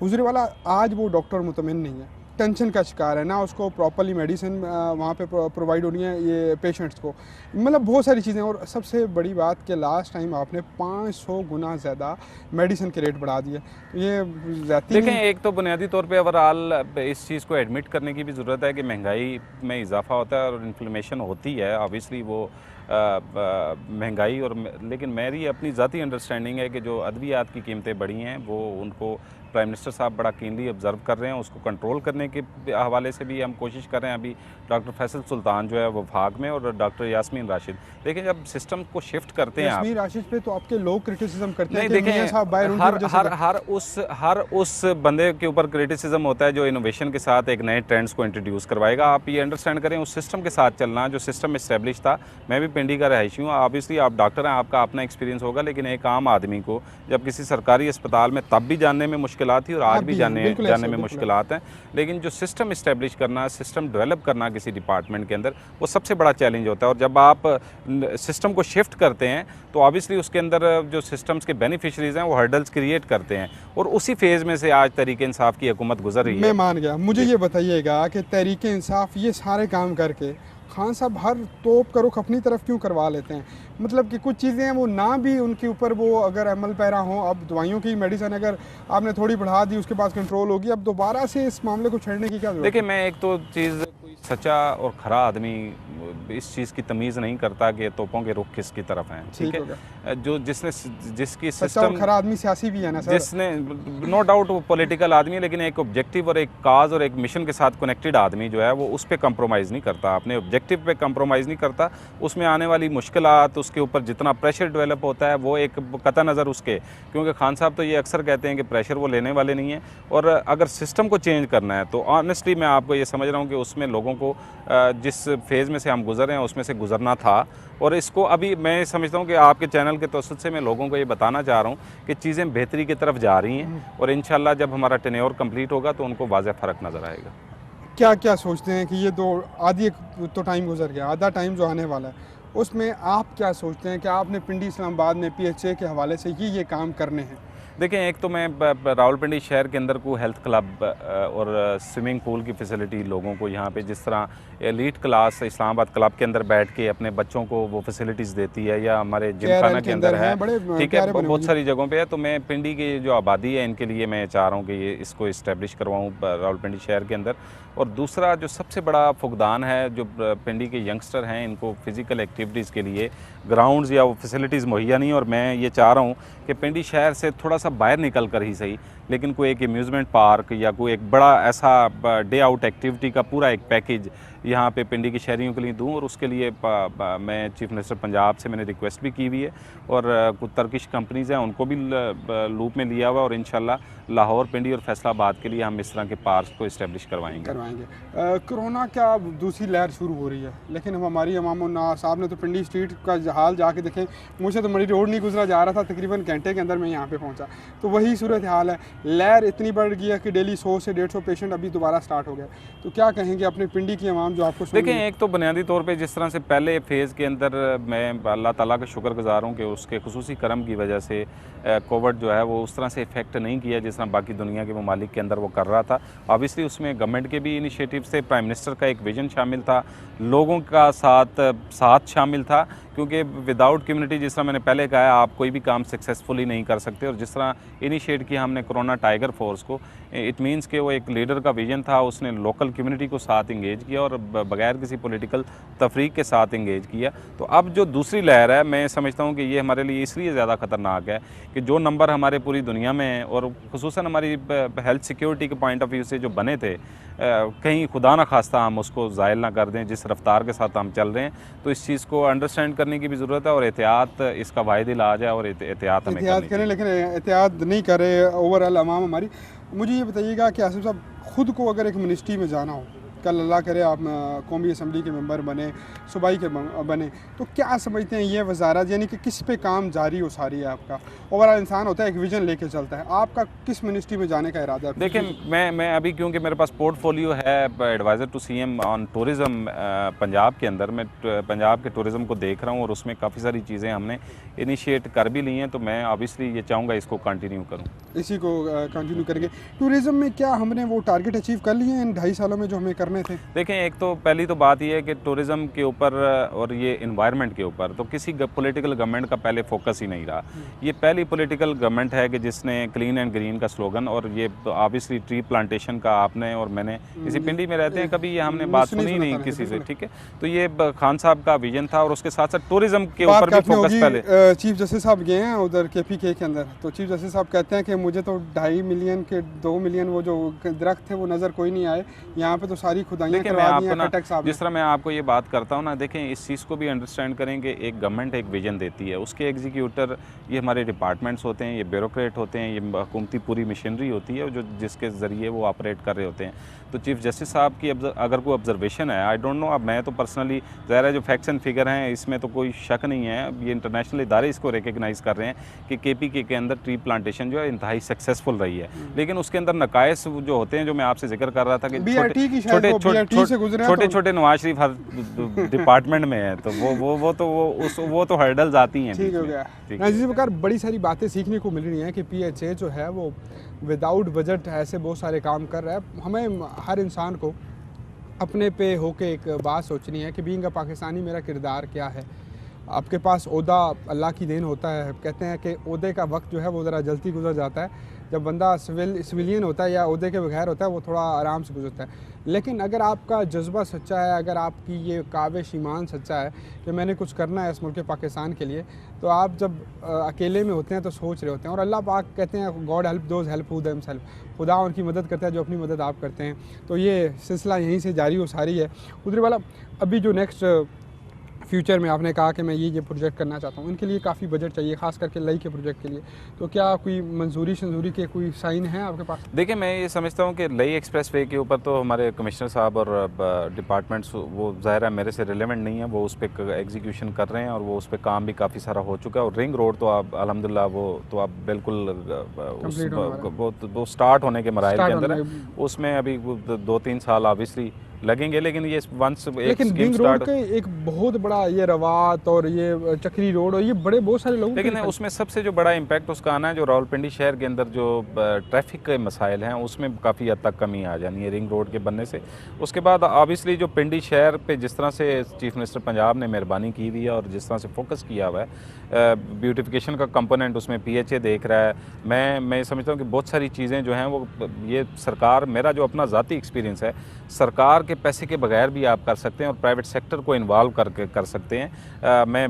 हुजूर वाला आज वो डॉक्टर मुतमिन नहीं है, टेंशन का शिकार है ना, उसको प्रॉपरली मेडिसिन वहाँ पे प्रोवाइड हो रही है ये पेशेंट्स को, मतलब बहुत सारी चीज़ें। और सबसे बड़ी बात कि लास्ट टाइम आपने 500 गुना ज़्यादा मेडिसिन के रेट बढ़ा दिए, तो ये ज़्यादा देखें, एक तो बुनियादी तौर पे ओवरऑल इस चीज़ को एडमिट करने की भी ज़रूरत है कि महंगाई में इजाफा होता है और इन्फ्लेमेशन होती है, ऑब्वियसली वो महंगाई और लेकिन मेरी अपनी ज़ाती अंडरस्टैंडिंग है कि जो अद्वियात की कीमतें बढ़ी हैं वो उनको प्राइम मिनिस्टर साहब बड़ा कीनली ऑब्जर्व कर रहे हैं, उसको कंट्रोल करने के हवाले से भी हम कोशिश कर रहे हैं। अभी डॉक्टर फैसल सुल्तान जो है वो वफाक में और डॉक्टर यास्मीन राशिद, देखिए जब सिस्टम को शिफ्ट करते हैं यास्मीन राशिद पे तो आपके लोग क्रिटिसिज्म करते नहीं, हैं कि मियां साहब बाहर उनकी वजह से हर उस बंदे के ऊपर क्रिटिसिज्म होता है जो इनोवेशन के साथ एक नए ट्रेंड्स को इंट्रोड्यूस करवाएगा। आप ये अंडरस्टैंड करें उस सिस्टम के साथ चलना जो सिस्टम इस्टेब्लिश था। मैं भी पिंडी का रहायशी हूँ, ऑब्वियसली आप डॉक्टर हैं, आपका अपना एक्सपीरियंस होगा, लेकिन एक आम आदमी को जब किसी सरकारी अस्पताल में तब भी जानने में मुश्किलात थी और आज भी जानने में मुश्किलात हैं, लेकिन जो सिस्टम इस्टेब्लिश करना, सिस्टम डेवलप करना किसी डिपार्टमेंट के अंदर, वो सबसे बड़ा चैलेंज होता है। और जब आप सिस्टम को शिफ्ट करते हैं तो ऑब्वियसली उसके अंदर जो सिस्टम्स के बेनिफिशरीज हैं वो हर्डल्स क्रिएट करते हैं और उसी फेज़ में से आज तहरीक इंसाफ की हुकूमत गुजर रही है। मैं मान गया। मुझे ये बताइएगा कि तहरीक इंसाफ ये सारे काम करके खान साहब हर तोप का रुख अपनी तरफ क्यों करवा लेते हैं? मतलब कि कुछ चीज़ें हैं वो ना भी उनके ऊपर वो अगर अमल पैरा हों, अब दवाइयों की मेडिसिन अगर आपने थोड़ी बढ़ा दी उसके बाद कंट्रोल होगी, अब दोबारा से इस मामले को छेड़ने की क्या जरूरत है? देखिए, मैं एक तो चीज़, कोई सच्चा और खरा आदमी इस चीज़ की तमीज़ नहीं करता कि तोपों के रुख किसकी तरफ हैं, ठीक है। जो जिसकी सिस्टम खरा आदमी सियासी भी है ना सर, जिसने नो डाउट वो पॉलिटिकल आदमी है, लेकिन एक ऑब्जेक्टिव और एक काज और एक मिशन के साथ कनेक्टेड आदमी जो है वो उस पर कंप्रोमाइज़ नहीं करता, अपने ऑब्जेक्टिव पे कंप्रोमाइज़ नहीं करता। उसमें आने वाली मुश्किलात, उसके ऊपर जितना प्रेशर डेवलप होता है वो एक कता नज़र उसके, क्योंकि खान साहब तो ये अक्सर कहते हैं कि प्रेशर वो लेने वाले नहीं हैं। और अगर सिस्टम को चेंज करना है तो ऑनेस्टली मैं आपको ये समझ रहा हूँ कि उसमें लोगों को जिस फेज़ में से हम गुजर रहे हैं उसमें से गुजरना था। और इसको अभी मैं समझता हूँ कि आपके चैनल के तवज्जुह से मैं लोगों को ये बताना चाह रहा हूँ कि चीज़ें बेहतरी की तरफ जा रही हैं और इंशाल्लाह जब हमारा टेन्योर कंप्लीट होगा तो उनको वाज़ेह फ़र्क नज़र आएगा। क्या क्या सोचते हैं कि ये तो आधी एक तो टाइम गुजर गया, आधा टाइम जो आने वाला है उसमें आप क्या सोचते हैं कि आपने पिंडी इस्लामाबाद में PHA के हवाले से ये काम करने हैं? देखें, एक तो मैं रावलपिंडी शहर के अंदर को हेल्थ क्लब और स्विमिंग पूल की फैसिलिटी लोगों को यहाँ पे जिस तरह एलीट क्लास इस्लामाबाद क्लब के अंदर बैठ के अपने बच्चों को वो फैसिलिटीज़ देती है या हमारे जिमखाना के अंदर है, ठीक है, बहुत सारी जगहों पे है। तो मैं पिंडी की जो आबादी है इनके लिए मैं चाह रहा हूँ कि ये इसको इस्टेब्लिश करवाऊँ रावलपिंडी शहर के अंदर। और दूसरा जो सबसे बड़ा फुकदान है, जो पिंडी के यंगस्टर हैं इनको फ़िज़िकल एक्टिविटीज़ के लिए ग्राउंड्स या वो फैसिलिटीज़ मुहैया नहीं, और मैं ये चाह रहा हूँ कि पिंडी शहर से थोड़ा सा बाहर निकल कर ही सही, लेकिन कोई एक एम्यूज़मेंट पार्क या कोई एक बड़ा ऐसा डे आउट एक्टिविटी का पूरा एक पैकेज यहाँ पे पिंडी के शहरियों के लिए दूँ। और उसके लिए मैं चीफ मिनिस्टर पंजाब से मैंने रिक्वेस्ट भी की हुई है और कुछ टर्किश कंपनीज़ हैं उनको भी लूप में लिया हुआ, और इंशाल्लाह लाहौर, पिंडी और फैसलाबाद के लिए हम इस तरह के पार्क को इस्टेब्लिश करवाएंगे। कोरोना का दूसरी लहर शुरू हो रही है, लेकिन हम हमारी अवाम साहब ने तो पिंडी स्ट्रीट का हाल जाके देखें, मुझे तो मरी रोड नहीं गुजरा जा रहा था, तकरीबन घंटे के अंदर मैं यहाँ पे पहुँचा, तो वही सूरत हाल है। लहर इतनी बढ़ गई है कि डेली 100 से 150 पेशेंट अभी दोबारा स्टार्ट हो गया। तो क्या कहेंगे अपने पिंडी की आवाम जो आपको सुन देखें, रही है? एक तो बुनियादी तौर पे जिस तरह से पहले फेज़ के अंदर मैं अल्लाह ताला का शुक्रगुज़ार हूँ कि उसके खुसूसी करम की वजह से कोविड जो है वो उस तरह से इफ़ेक्ट नहीं किया जिस तरह बाकी दुनिया के ममालिक के अंदर वो कर रहा था। ऑब्वियसली उसमें गवर्नमेंट के भी इनिशिएटिव्स थे, प्राइम मिनिस्टर का एक विजन शामिल था, लोगों का साथ शामिल था, क्योंकि विदाउट कम्युनिटी, जिस तरह मैंने पहले कहा है, आप कोई भी काम सक्सेसफुली नहीं कर सकते। और जिस तरह इनिशिएट किया हमने कोरोना टाइगर फोर्स को, इट मीन्स कि वो एक लीडर का विजन था, उसने लोकल कम्युनिटी को साथ इंगेज किया और बगैर किसी पॉलिटिकल तफरीक के साथ इंगेज किया। तो अब जो दूसरी लहर है, मैं समझता हूँ कि ये हमारे लिए इसलिए ज़्यादा ख़तरनाक है कि जो नंबर हमारे पूरी दुनिया में हैं और खुसूसन हमारी हेल्थ सिक्योरिटी के पॉइंट ऑफ व्यू से जो बने थे, कहीं खुदा न खास्ता हम उसको ज़ायल ना कर दें जिस रफ्तार के साथ हम चल रहे हैं। तो इस चीज़ को अंडरस्टैंड करने की भी ज़रूरत है और एहतियात इसका वाहिद इलाज है और एहतियात हमें एहतियात करें, लेकिन एहतियात नहीं करे ओवरऑल अवाम हमारी। मुझे ये बताइएगा कि आसिफ साहब, खुद को अगर एक मिनिस्ट्री में जाना हो, कल अल्लाह करे आप कौमी असम्बली के मेंबर बने, सूबाई के बने, तो क्या समझते हैं ये वजारत, यानी कि किस पे काम जारी हो सारी है आपका? ओवरऑल इंसान होता है, एक विजन लेके चलता है, आपका किस मिनिस्ट्री में जाने का इरादा है? देखिए, मैं अभी, क्योंकि मेरे पास पोर्टफोलियो है advisor to CM on tourism Punjab के अंदर, मैं पंजाब के टूरिज़्म को देख रहा हूँ और उसमें काफ़ी सारी चीज़ें हमने इनिशिएट कर भी ली हैं। तो मैं ऑब्वियसली ये चाहूँगा इसको कंटिन्यू करूँ, इसी को कंटिन्यू करेंगे। टूरिज़्म में क्या हमने वो टारगेट अचीव कर लिए हैं इन 2.5 सालों में जो हमें करने थे? देखें, एक तो पहली तो बात यह है कि टूरिज़्म के ऊपर और ये इन्वायरमेंट के ऊपर तो किसी पॉलिटिकल गवर्नमेंट का पहले फोकस ही नहीं रहा। ये पहली पॉलिटिकल गवर्नमेंट है कि जिसने क्लीन एंड ग्रीन का स्लोगन, और ये ऑब्वियसली ट्री प्लांटेशन का आपने और मैंने इसी पिंडी में रहते हैं, कभी ये हमने बात सुनी नहीं किसी से, ठीक है। तो ये खान साहब का विजन था और उसके साथ साथ टूरिज़्म के ऊपर भी फोकस पहले। चीफ जस्टिस साहब गए हैं उधर KPK के अंदर, तो चीफ जस्टिस साहब कहते हैं कि मुझे तो 2.5 मिलियन के 2 मिलियन वो जो दरख्त थे वो नज़र कोई नहीं आए, यहाँ पे तो सारी खुदाइयाँ करवा दी हैं कटक साहब। जिस तरह मैं आपको ये बात करता हूँ ना, देखें, इस चीज़ को भी अंडरस्टैंड करें कि एक गवर्नमेंट एक विजन देती है, उसके एग्जीक्यूटर ये हमारे डिपार्टमेंट्स होते हैं, ये ब्यूरोक्रेट होते हैं, ये हुकूमती पूरी मशीनरी होती है जो जिसके ज़रिए वो ऑपरेट कर रहे होते हैं। तो चीफ जस्टिस साहब की अगर कोई ऑब्जर्वेशन है, आई डोंट नो, अब मैं तो पर्सनली, ज़ाहिर है जो फैक्ट्स एंड फिगर हैं इसमें तो कोई शक नहीं है, ये इंटरनेशनल इदारे इसको रिकगनाइज़ कर रहे हैं कि KPK के अंदर ट्री प्लांटेशन जो है इंतहाई सक्सेसफुल रही है। लेकिन उसके अंदर नकायस जो होते हैं, जो मैं आपसे जिक्र कर रहा था कि छोटे छोटे नवाज शरीफ हर डिपार्टमेंट में है, तो वो तो हर्डल्स आती हैं। ठीक हो गया नजीब बकार, बड़ी सारी बातें सीखने को मिल रही हैं कि PHA जो है वो विदाउट बजट ऐसे बहुत सारे काम कर रहा है। हमें हर इंसान को अपने पे होके एक बात सोचनी है कि बीइंग अ पाकिस्तानी मेरा किरदार क्या है। आपके पास ओहदा अल्लाह की देन होता है, कहते हैं कि ओहदे का वक्त जो है वो ज़रा जल्दी गुजर जाता है, जब बंदा सिविलियन होता है या ओहदे के बगैर होता है वो थोड़ा आराम से गुजरता है। लेकिन अगर आपका जज्बा सच्चा है, अगर आपकी ये काविश ईमान सच्चा है कि मैंने कुछ करना है इस मुल्क पाकिस्तान के लिए, तो आप जब अकेले में होते हैं तो सोच रहे होते हैं। और अल्लाह पाक कहते हैं God help those help who themselves, खुदा उनकी मदद करता है जो अपनी मदद आप करते हैं। तो ये सिलसिला यहीं से जारी हो सारी है। उधर वाला अभी जो नेक्स्ट फ्यूचर में आपने कहा कि मैं ये प्रोजेक्ट करना चाहता हूँ, इनके लिए काफ़ी बजट चाहिए, खास करके लई के प्रोजेक्ट के लिए, तो क्या कोई मंजूरी शंजूरी के कोई साइन है आपके पास? देखिए, मैं ये समझता हूँ कि लई एक्सप्रेस वे के ऊपर तो हमारे कमिश्नर साहब और डिपार्टमेंट्स, वो ज़ाहिर है मेरे से रिलेवेंट नहीं है, वो उस पर एग्जीक्यूशन कर रहे हैं और वो उस पर काम भी काफ़ी सारा हो चुका है। और रिंग रोड तो आप अल्हम्दुलिल्लाह वो तो आप बिल्कुल वो स्टार्ट होने के मराइल के अंदर है, उसमें अभी 2-3 साल ऑब्वियसली लगेंगे, लेकिन ये वंस लेकिन रिंग रोड के एक बहुत बड़ा ये रवात और ये चक्री रोड और ये बड़े बहुत सारे लोग, लेकिन उसमें सबसे जो बड़ा इम्पैक्ट उसका आना है जो रावलपिंडी शहर के अंदर जो ट्रैफिक के मसाइल हैं उसमें काफ़ी हद तक कमी आ जानी है रिंग रोड के बनने से। उसके बाद ऑब्वियसली जो पिंडी शहर पे जिस तरह से चीफ मिनिस्टर पंजाब ने मेहरबानी की हुई है और जिस तरह से फोकस किया हुआ है, ब्यूटिफिकेशन का कंपोनेंट उसमें PHA देख रहा है। मैं समझता हूँ कि बहुत सारी चीज़ें जो हैं वो ये सरकार, मेरा जो अपना ज़ाती एक्सपीरियंस है, सरकार के पैसे के बगैर भी आप कर सकते हैं और प्राइवेट सेक्टर को इन्वॉल्व करके कर सकते हैं। मैं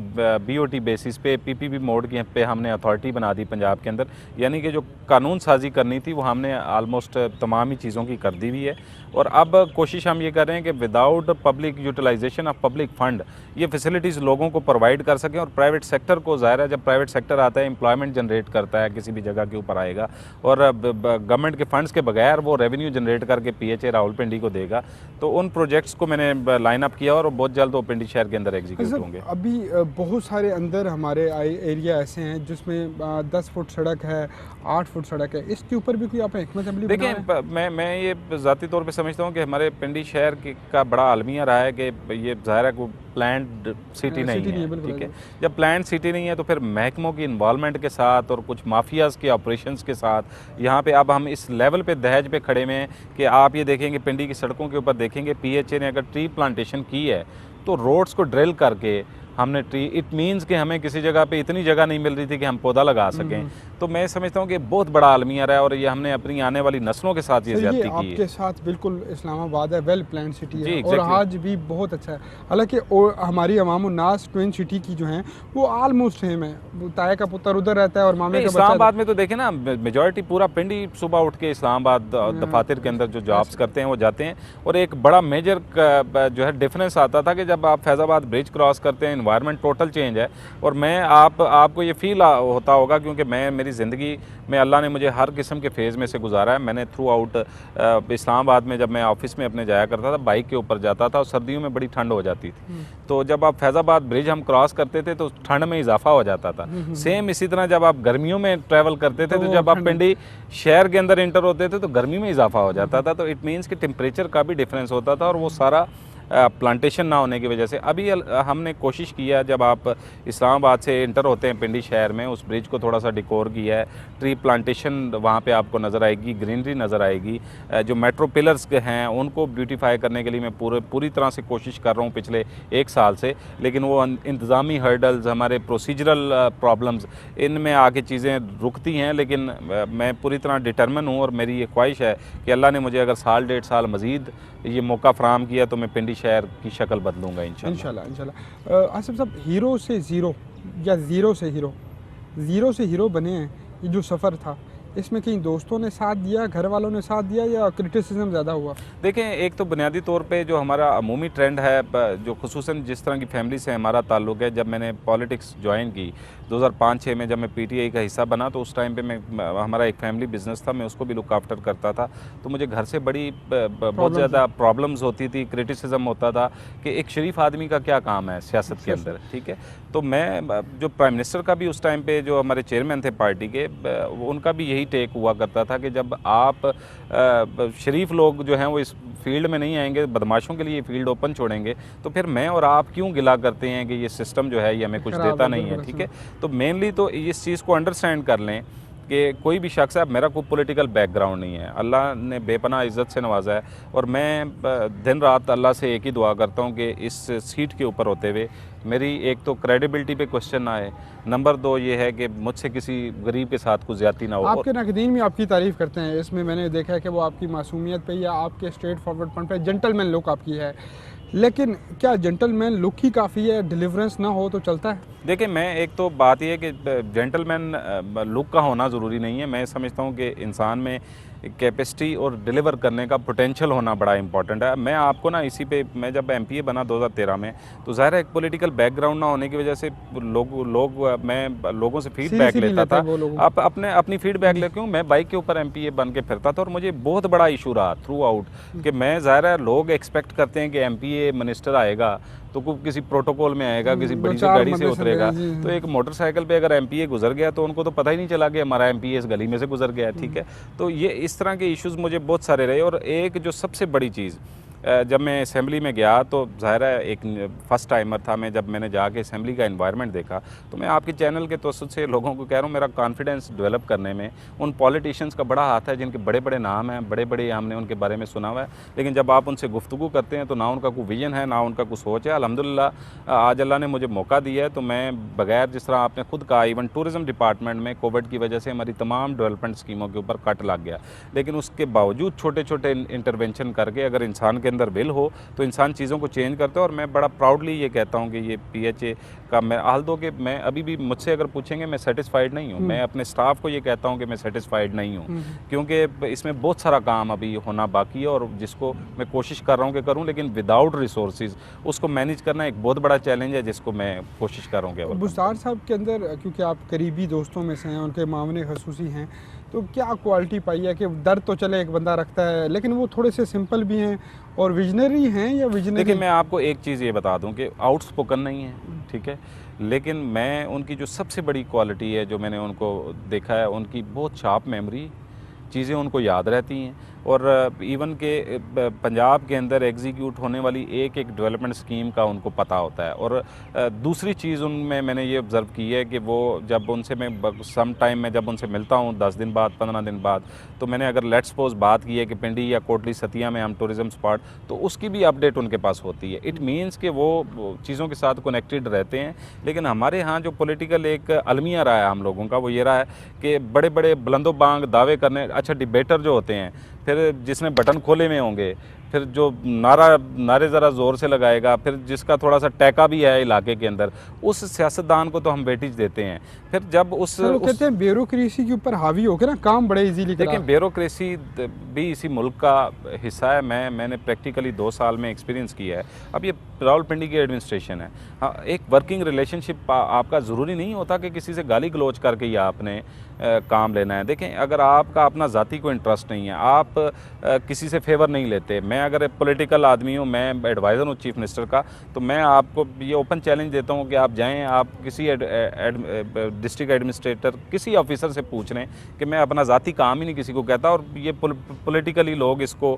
BOT बेसिस पे PPP मोड के पे हमने अथॉरिटी बना दी पंजाब के अंदर, यानी कि जो कानून साजी करनी थी वो हमने आलमोस्ट तमाम ही चीज़ों की कर दी हुई है। और अब कोशिश हम ये कर रहे हैं कि without public utilization of public fund ये फैसिलिटीज़ लोगों को प्रोवाइड कर सकें। और प्राइवेट सेक्टर को ज़ाहिर है, जब प्राइवेट सेक्टर आता है एम्प्लॉयमेंट जनरेट करता है, किसी भी जगह के ऊपर आएगा और गवर्नमेंट के फंड्स के बगैर वो रेवेन्यू जनरेट करके PHA रावलपिंडी को देगा। तो उन प्रोजेक्ट्स को मैंने लाइन अप किया और बहुत जल्द वो पिंडी शहर के अंदर एग्जीक्यूट होंगे। अभी बहुत सारे अंदर हमारे एरिया ऐसे हैं जिसमें 10 फुट सड़क है, 8 फुट सड़क है, इसके ऊपर भी कोई आप हिकमत अमली बना रहे हैं? देखिए, मैं ये ज़ाती तौर पे समझता हूँ कि हमारे पिंडी शहर का बड़ा अलमिया रहा है कि ये ज़ाहिर है कोई प्लान्ड सिटी नहीं है, ठीक है। जब प्लान्ड सिटी नहीं है तो फिर महकमों की इन्वॉल्वमेंट के साथ और कुछ माफियाज़ के ऑपरेशंस के साथ यहाँ पे अब हम इस लेवल पे दहेज पे खड़े हुए हैं कि आप ये देखेंगे पिंडी की सड़कों के ऊपर देखेंगे PHA ने अगर ट्री प्लांटेशन की है तो रोड्स को ड्रिल करके हमने ट्री, इट मीन्स कि हमें किसी जगह पे इतनी जगह नहीं मिल रही थी कि हम पौधा लगा सकें। तो मैं समझता हूँ कि बहुत बड़ा अलमिया रहा है और ये हमने अपनी आने वाली नस्लों के साथ ये ज़्यादती की है। आपके साथ बिल्कुल इस्लामाबाद है, वेल प्लान सिटी है और exactly. आज भी बहुत अच्छा है। हालांकि हमारी अवाम-उन्नास ट्विन सिटी की जो हैं वो आलमोस्ट सेम है। ताया का पुत्र उधर रहता है और मामे का बच्चा इस्लामाबाद में तो देखें ना, मेजॉरिटी पूरा पिंडी सुबह उठ के इस्लामाबाद दफातर के अंदर जो जॉब्स करते हैं वो जाते हैं। और एक बड़ा मेजर जो है डिफरेंस आता था कि जब आप फैज़ाबाद ब्रिज क्रॉस करते हैं, इन्वायरमेंट टोटल चेंज है। और मैं आपको ये फील होता होगा क्योंकि मेरी ज़िंदगी में अल्लाह ने मुझे हर किस्म के फेज़ में से गुजारा है। मैंने थ्रू आउट इस्लामाबाद में जब मैं ऑफिस में अपने जाया करता था, बाइक के ऊपर जाता था और सर्दियों में बड़ी ठंड हो जाती थी। तो जब आप फैज़ाबाद ब्रिज हम क्रॉस करते थे तो ठंड में इजाफा हो जाता था। सेम इसी तरह जब आप गर्मियों में ट्रैवल करते थे तो जब आप पिंडी शहर के अंदर इंटर होते थे तो गर्मी में इजाफा हो जाता था। तो इट मीन्स कि टेम्परेचर का भी डिफरेंस होता था और वो सारा प्लांटेशन ना होने की वजह से। अभी हमने कोशिश किया, जब आप इस्लामाबाद से इंटर होते हैं पिंडी शहर में, उस ब्रिज को थोड़ा सा डिकोर किया है, ट्री प्लांटेशन वहाँ पे आपको नज़र आएगी, ग्रीनरी नज़र आएगी। जो मेट्रो पिलर्स हैं उनको ब्यूटीफाई करने के लिए मैं पूरी तरह से कोशिश कर रहा हूँ पिछले 1 साल से। लेकिन वो इंतज़ामी हर्डल्स, हमारे प्रोसीजरल प्रॉब्लम्स, इनमें आके चीज़ें रुकती हैं। लेकिन मैं पूरी तरह डिटर्मिन हूँ और मेरी ये ख्वाहिश है कि अल्लाह ने मुझे अगर साल 1.5 साल मज़ीद ये मौका फ़राहम किया तो मैं पिंडी शहर की शक्ल बदलूंगा इंशाल्लाह। आसिफ साहब, हीरो से ज़ीरो या ज़ीरो से हीरो बने हैं, ये जो सफ़र था इसमें कहीं दोस्तों ने साथ दिया, घर वालों ने साथ दिया या क्रिटिसिज्म ज़्यादा हुआ? देखें, एक तो बुनियादी तौर पे जो हमारा अमूमी ट्रेंड है, जो खुसूसन जिस तरह की फैमिली से हमारा ताल्लुक़ है, जब मैंने पॉलिटिक्स ज्वाइन की 2005-06 में, जब मैं PTI का हिस्सा बना तो उस टाइम पे हमारा एक फैमिली बिजनेस था, मैं उसको भी लुक आफ्टर करता था। तो मुझे घर से बड़ी बहुत ज़्यादा प्रॉब्लम्स होती थी, क्रिटिसिज्म होता था कि एक शरीफ आदमी का क्या काम है सियासत के अंदर, ठीक है। तो मैं जो प्राइम मिनिस्टर का भी उस टाइम पे जो हमारे चेयरमैन थे पार्टी के, उनका भी यही टेक हुआ करता था कि जब आप शरीफ लोग जो हैं वो इस फील्ड में नहीं आएंगे, बदमाशों के लिए ये फील्ड ओपन छोड़ेंगे, तो फिर मैं और आप क्यों गिला करते हैं कि ये सिस्टम जो है ये हमें कुछ देता नहीं है, ठीक है। तो मेनली तो इस चीज़ को अंडरस्टैंड कर लें कि कोई भी शख्स है, मेरा कोई पॉलिटिकल बैकग्राउंड नहीं है, अल्लाह ने बेपनाह इज़्ज़त से नवाजा है और मैं दिन रात अल्लाह से एक ही दुआ करता हूँ कि इस सीट के ऊपर होते हुए मेरी एक तो क्रेडिबिलिटी पे क्वेश्चन ना आए, नंबर 2 ये है कि मुझसे किसी गरीब के साथ कुछ ज़्यादती ना हो। आपके नाक़दीन भी आपकी तारीफ़ करते हैं, इसमें मैंने देखा है कि वो आपकी मासूमियत पे या आपके स्ट्रेट फॉरवर्ड पॉइंट पे जेंटलमैन लुक आपकी है। लेकिन क्या जेंटलमैन लुक ही काफ़ी है, डिलीवरेंस ना हो तो चलता है? देखिए, मैं एक तो बात यह है कि जेंटलमैन लुक का होना ज़रूरी नहीं है। मैं समझता हूँ कि इंसान में कैपेसिटी और डिलीवर करने का पोटेंशियल होना बड़ा इंपॉर्टेंट है। मैं आपको ना इसी पे, मैं जब MPA बना 2013 में, तो ज़ाहिर है एक पॉलिटिकल बैकग्राउंड ना होने की वजह से मैं लोगों से फीडबैक लेता था। आप अपनी फीडबैक लेके मैं बाइक के ऊपर MPA बन के फिरता था और मुझे बहुत बड़ा इशू रहा थ्रू आउट कि मैं, ज़ाहिर है लोग एक्सपेक्ट करते हैं कि MPA मिनिस्टर आएगा तो किसी प्रोटोकॉल में आएगा, किसी बड़ी सी गाड़ी से उतरेगा। तो एक मोटरसाइकिल पे अगर MPA गुजर गया तो उनको तो पता ही नहीं चला कि हमारा MPA इस गली में से गुजर गया, ठीक है। तो ये इस तरह के इश्यूज़ मुझे बहुत सारे रहे। और एक जो सबसे बड़ी चीज़, जब मैं असेंबली में गया तो ज़ाहिर है एक फ़र्स्ट टाइमर था मैं, जब मैंने जाके असेंबली का एनवायरनमेंट देखा तो मैं आपके चैनल के तवज्जुह से लोगों को कह रहा हूँ, मेरा कॉन्फिडेंस डेवलप करने में उन पॉलिटिशियंस का बड़ा हाथ है जिनके बड़े बड़े नाम हैं, बड़े बड़े हमने उनके बारे में सुना हुआ है, लेकिन जब आप उनसे गुफ्तगू करते हैं तो ना उनका कोई विजन है, ना उनका कोई सोच है। अल्हम्दुलिल्लाह आज अल्लाह ने मुझे मौका दिया है, तो मैं बगैर, जिस तरह आपने खुद कहा, इवन टूरिज़म डिपार्टमेंट में कोविड की वजह से हमारी तमाम डेवलपमेंट स्कीमों के ऊपर कट लग गया, लेकिन उसके बावजूद छोटे छोटे इंटरवेंशन करके अगर इंसान के अंदर विल हो तो इंसान चीज़ों को चेंज करता है। और मैं बड़ा प्राउडली ये कहता हूँ कि ये PHA का मैं हाल दो कि मैं अभी भी मुझसे अगर पूछेंगे मैं सेटिस्फाइड नहीं हूँ। मैं अपने स्टाफ को ये कहता हूँ कि मैं सेटिस्फाइड नहीं हूँ, क्योंकि इसमें बहुत सारा काम अभी होना बाकी है और जिसको मैं कोशिश कर रहा हूँ कि करूँ, लेकिन विदाउट रिसोर्सेज उसको मैनेज करना एक बहुत बड़ा चैलेंज है जिसको मैं कोशिश कर रहा हूँ। केवल बुज़दार साहब के अंदर, क्योंकि आप करीबी दोस्तों में से हैं, उनके मामले खसूसी हैं, तो क्या क्वालिटी पाई है कि दर्द तो चले एक बंदा रखता है लेकिन वो थोड़े से सिंपल भी हैं और विजनरी हैं, या विजनरी? देखिए मैं आपको एक चीज़ ये बता दूं कि आउटस्पोकन नहीं है, ठीक है, लेकिन मैं उनकी जो सबसे बड़ी क्वालिटी है जो मैंने उनको देखा है, उनकी बहुत शार्प मेमोरी, चीज़ें उनको याद रहती हैं। और इवन के पंजाब के अंदर एग्जीक्यूट होने वाली एक एक डेवलपमेंट स्कीम का उनको पता होता है। और दूसरी चीज़ उनमें मैंने ये ऑब्ज़र्व की है कि वो जब उनसे मैं सम टाइम में जब उनसे मिलता हूँ 10 दिन बाद 15 दिन बाद, तो मैंने अगर लेट्स सपोज बात की है कि पिंडी या कोटली सतिया में हम टूरिज़म स्पॉट, तो उसकी भी अपडेट उनके पास होती है। इट मीन्स कि वो चीज़ों के साथ कनेक्टेड रहते हैं। लेकिन हमारे यहाँ जो पॉलिटिकल एक अलमिया रहा है हम लोगों का, वो ये रहा है कि बड़े बड़े बुलंदोबांग दावे करने, अच्छा डिबेटर जो होते हैं, फिर जिसने बटन खोले हुए होंगे, फिर जो नारे ज़रा ज़ोर से लगाएगा, फिर जिसका थोड़ा सा टैका भी है इलाके के अंदर, उस सियासतदान को तो हम वेटेज देते हैं। फिर जब कहते हैं ब्यूरोक्रेसी के ऊपर हावी होकर ना काम बड़े इजीली करा। देखिए ब्यूरोक्रेसी भी इसी मुल्क का हिस्सा है। मैंने प्रैक्टिकली 2 साल में एक्सपीरियंस किया है। अब ये रावलपिंडी की एडमिनिस्ट्रेशन है, हाँ, एक वर्किंग रिलेशनशिप आपका ज़रूरी नहीं होता कि किसी से गाली गलौज करके ही आपने काम लेना है। देखें, अगर आपका अपना ज़ाती को इंटरेस्ट नहीं है, आप किसी से फेवर नहीं लेते, मैं अगर पॉलिटिकल आदमी हूँ, मैं एडवाइज़र हूँ चीफ मिनिस्टर का, तो मैं आपको ये ओपन चैलेंज देता हूँ कि आप जाएं, आप किसी डिस्ट्रिक्ट एडमिनिस्ट्रेटर, किसी ऑफिसर से पूछ लें कि मैं अपना ज़ाती काम ही नहीं किसी को कहता। और ये पॉलिटिकली लोग इसको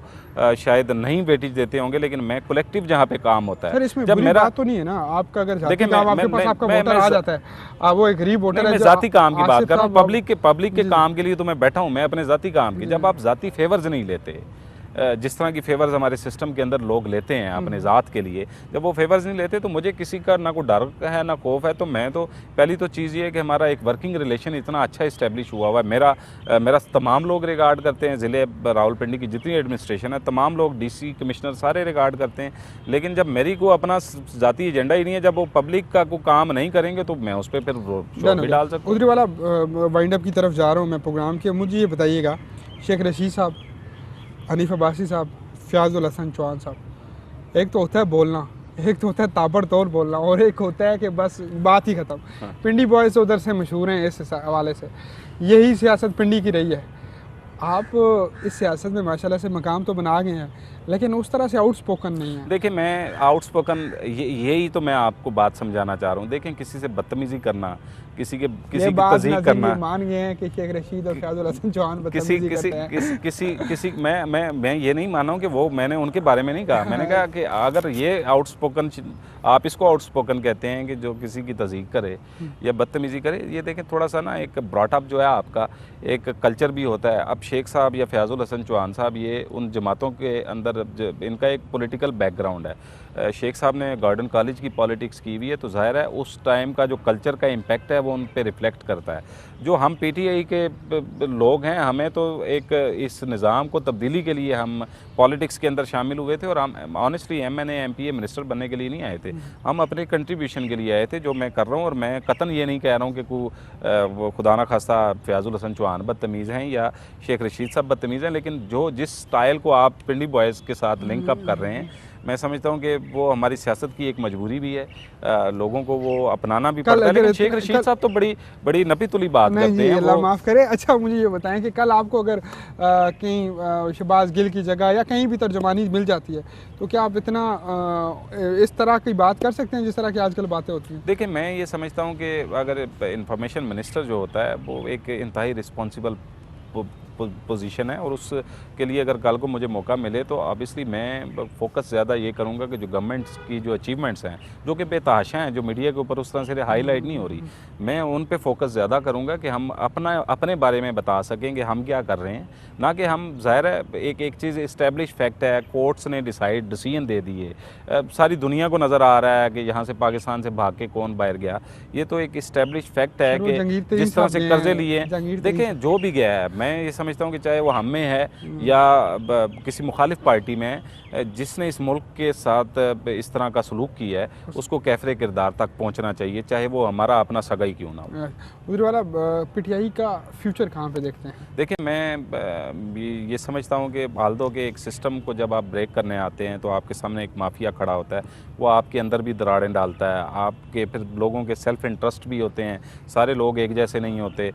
शायद नहीं वेटेज देते होंगे, लेकिन मैं कलेक्टिव जहाँ पे काम होता है, सर इसमें जब मेरा बात तो नहीं है ना, आपका अगर जाती काम आपके पास आपका वोटर आ जाता है, वो एक गरीब वोटर है। मैं जाती काम की बात कर रहा हूँ, पब्लिक के काम के लिए तो मैं बैठा हूँ, मैं अपने जाती काम की। जब आप जाती फेवर्स नहीं लेते, जिस तरह की फेवर्स हमारे सिस्टम के अंदर लोग लेते हैं अपने ज़ात के लिए, जब वो फेवर्स नहीं लेते तो मुझे किसी का ना कोई डर है ना खौफ है। तो मैं तो पहली तो चीज़ ये है कि हमारा एक वर्किंग रिलेशन इतना अच्छा इस्टेब्लिश हुआ हुआ है। मेरा तमाम लोग रिगार्ड करते हैं, ज़िले रावलपिंडी की जितनी एडमिनिस्ट्रेशन है, तमाम लोग, DC कमिश्नर सारे रिगार्ड करते हैं। लेकिन जब मेरी को अपना ज़ाती एजेंडा ही नहीं है, जब वो पब्लिक का कोई काम नहीं करेंगे, तो मैं उस पर फिर शोर भी डाल सकता हूँ। उधरी वाला वाइंड अप की तरफ जा रहा हूँ मैं प्रोग्राम के। मुझे ये बताइएगा, शेख रशीद साहब, हनीफ अब्बासी साहब, फयाजुल हसन चौहान साहब, एक तो होता है बोलना, एक तो होता है ताबड़तोड़ बोलना, और एक होता है कि बस बात ही ख़त्म। पिंडी बॉयज़ उधर से मशहूर हैं इस हवाले से, यही सियासत पिंडी की रही है। आप इस सियासत में माशाल्लाह से मकाम तो बना गए हैं, लेकिन उस तरह से आउटस्पोकन नहीं है। देखिए मैं आउटस्पोकन, यही तो मैं आपको बात समझाना चाह रहा हूँ। देखें, किसी से बदतमीजी करना, किसी की तज़ीक करना, मान गए हैं कि शेख रशीद और फयाजुल हसन चौहान किसी मैं ये नहीं माना हूँ कि वो, मैंने उनके बारे में नहीं कहा। मैंने कहा कि अगर ये आउटस्पोकन, आप इसको आउटस्पोकन कहते हैं कि जो किसी की तज़ीक करे या बदतमीजी करे, ये देखें थोड़ा सा ना एक ब्रॉटअप जो है आपका, एक कल्चर भी होता है। अब शेख साहब या फयाजुल हसन चौहान साहब, ये उन जमातों के अंदर इनका एक पॉलिटिकल बैकग्राउंड है। शेख साहब ने गार्डन कॉलेज की पॉलिटिक्स की हुई है, तो जाहिर है उस टाइम का जो कल्चर का इम्पैक्ट है वो उन पे रिफ्लेक्ट करता है। जो हम PTI के लोग हैं, हमें तो एक इस निज़ाम को तब्दीली के लिए हम पॉलिटिक्स के अंदर शामिल हुए थे, और हम ऑनेस्टली MNA MPA मिनिस्टर बनने के लिए नहीं आए थे, हम अपने कंट्रीब्यूशन के लिए आए थे, जो मैं कर रहा हूँ। और मैं कतन ये नहीं कह रहा हूँ कि वो खुदा ना खास्ता फयाजुल हसन चौहान बदतमीज़ हैं या शेख रशीद साहब बदतमीज़ हैं, लेकिन जो जिस स्टाइल को आप पिंडी बॉयज़ के साथ लिंक अप कर रहे हैं, मैं समझता हूँ कि वो हमारी सियासत की एक मजबूरी भी है, लोगों को वो अपनाना भी पड़ता है। लेकिन शेख रशीद साहब तो बड़ी नपी तुली बात करते हैं। अल्लाह माफ़ करे। अच्छा, मुझे ये बताएं कि कल आपको अगर कहीं शहबाज गिल की जगह या कहीं भी तर्जुमानी मिल जाती है, तो क्या आप इतना इस तरह की बात कर सकते हैं जिस तरह की आजकल बातें होती हैं? देखिए, मैं ये समझता हूँ कि अगर इंफॉर्मेशन मिनिस्टर जो होता है, वो एक इंतहाई रिस्पॉन्सिबल पोजीशन है, और उसके लिए अगर कल को मुझे मौका मिले तो ऑब्वियसली मैं फोकस ज़्यादा ये करूँगा कि जो गवर्नमेंट्स की जो अचीवमेंट्स हैं, जो कि बेतहाशा हैं, जो मीडिया के ऊपर उस तरह से हाईलाइट नहीं हो रही, मैं उन पे फोकस ज़्यादा करूँगा कि हम अपने बारे में बता सकें कि हम क्या कर रहे हैं, ना कि हम, ज़ाहिर है एक चीज़ इस्टेब्लिश फैक्ट है, कोर्ट्स ने डिसीजन दे दिए, सारी दुनिया को नज़र आ रहा है कि यहाँ से पाकिस्तान से भाग के कौन बाहर गया। ये तो एक इस्टेब्लिश फैक्ट है कि जिस तरह से कर्जे लिए, देखें जो भी गया है, मैं ये समझता हूँ कि चाहे वो हम में है या किसी मुखालिफ पार्टी में है, जिसने इस मुल्क के साथ इस तरह का सलूक किया है उसको कैफरे किरदार तक पहुँचना चाहिए, चाहे वो हमारा अपना सगा ही क्यों ना हो। उधर वाला पीटीआई का फ्यूचर कहाँ पे देखते हैं? देखिए, मैं ये समझता हूँ कि फालतू के एक सिस्टम को जब आप ब्रेक करने आते हैं तो आपके सामने एक माफिया खड़ा होता है, वो आपके अंदर भी दरारें डालता है, आपके फिर लोगों के सेल्फ इंटरेस्ट भी होते हैं, सारे लोग एक जैसे नहीं होते,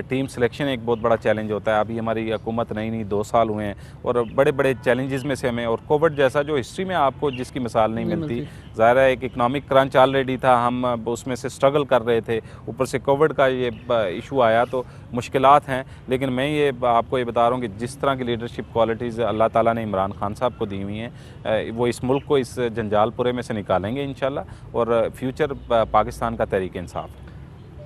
टीम सिलेक्शन एक बहुत बड़ा चैलेंज होता है। अभी हमारी हुकूमत नई 2 साल हुए हैं और बड़े बड़े चैलेंजेस में से हमें, और कोविड जैसा जो हिस्ट्री में आपको जिसकी मिसाल नहीं मिलती, ज़ाहिर है एक इकनॉमिक क्रंच ऑलरेडी था, हम उसमें से स्ट्रगल कर रहे थे, ऊपर से कोविड का ये इशू आया तो मुश्किलात हैं। लेकिन मैं ये आपको ये बता रहा हूँ कि जिस तरह की लीडरशिप क्वालिटीज़ अल्लाह ताला ने इमरान खान साहब को दी हुई हैं, वो इस मुल्क को इस जंजालपुरे में से निकालेंगे इंशाल्लाह, और फ्यूचर पाकिस्तान का तहरीक इंसाफ है।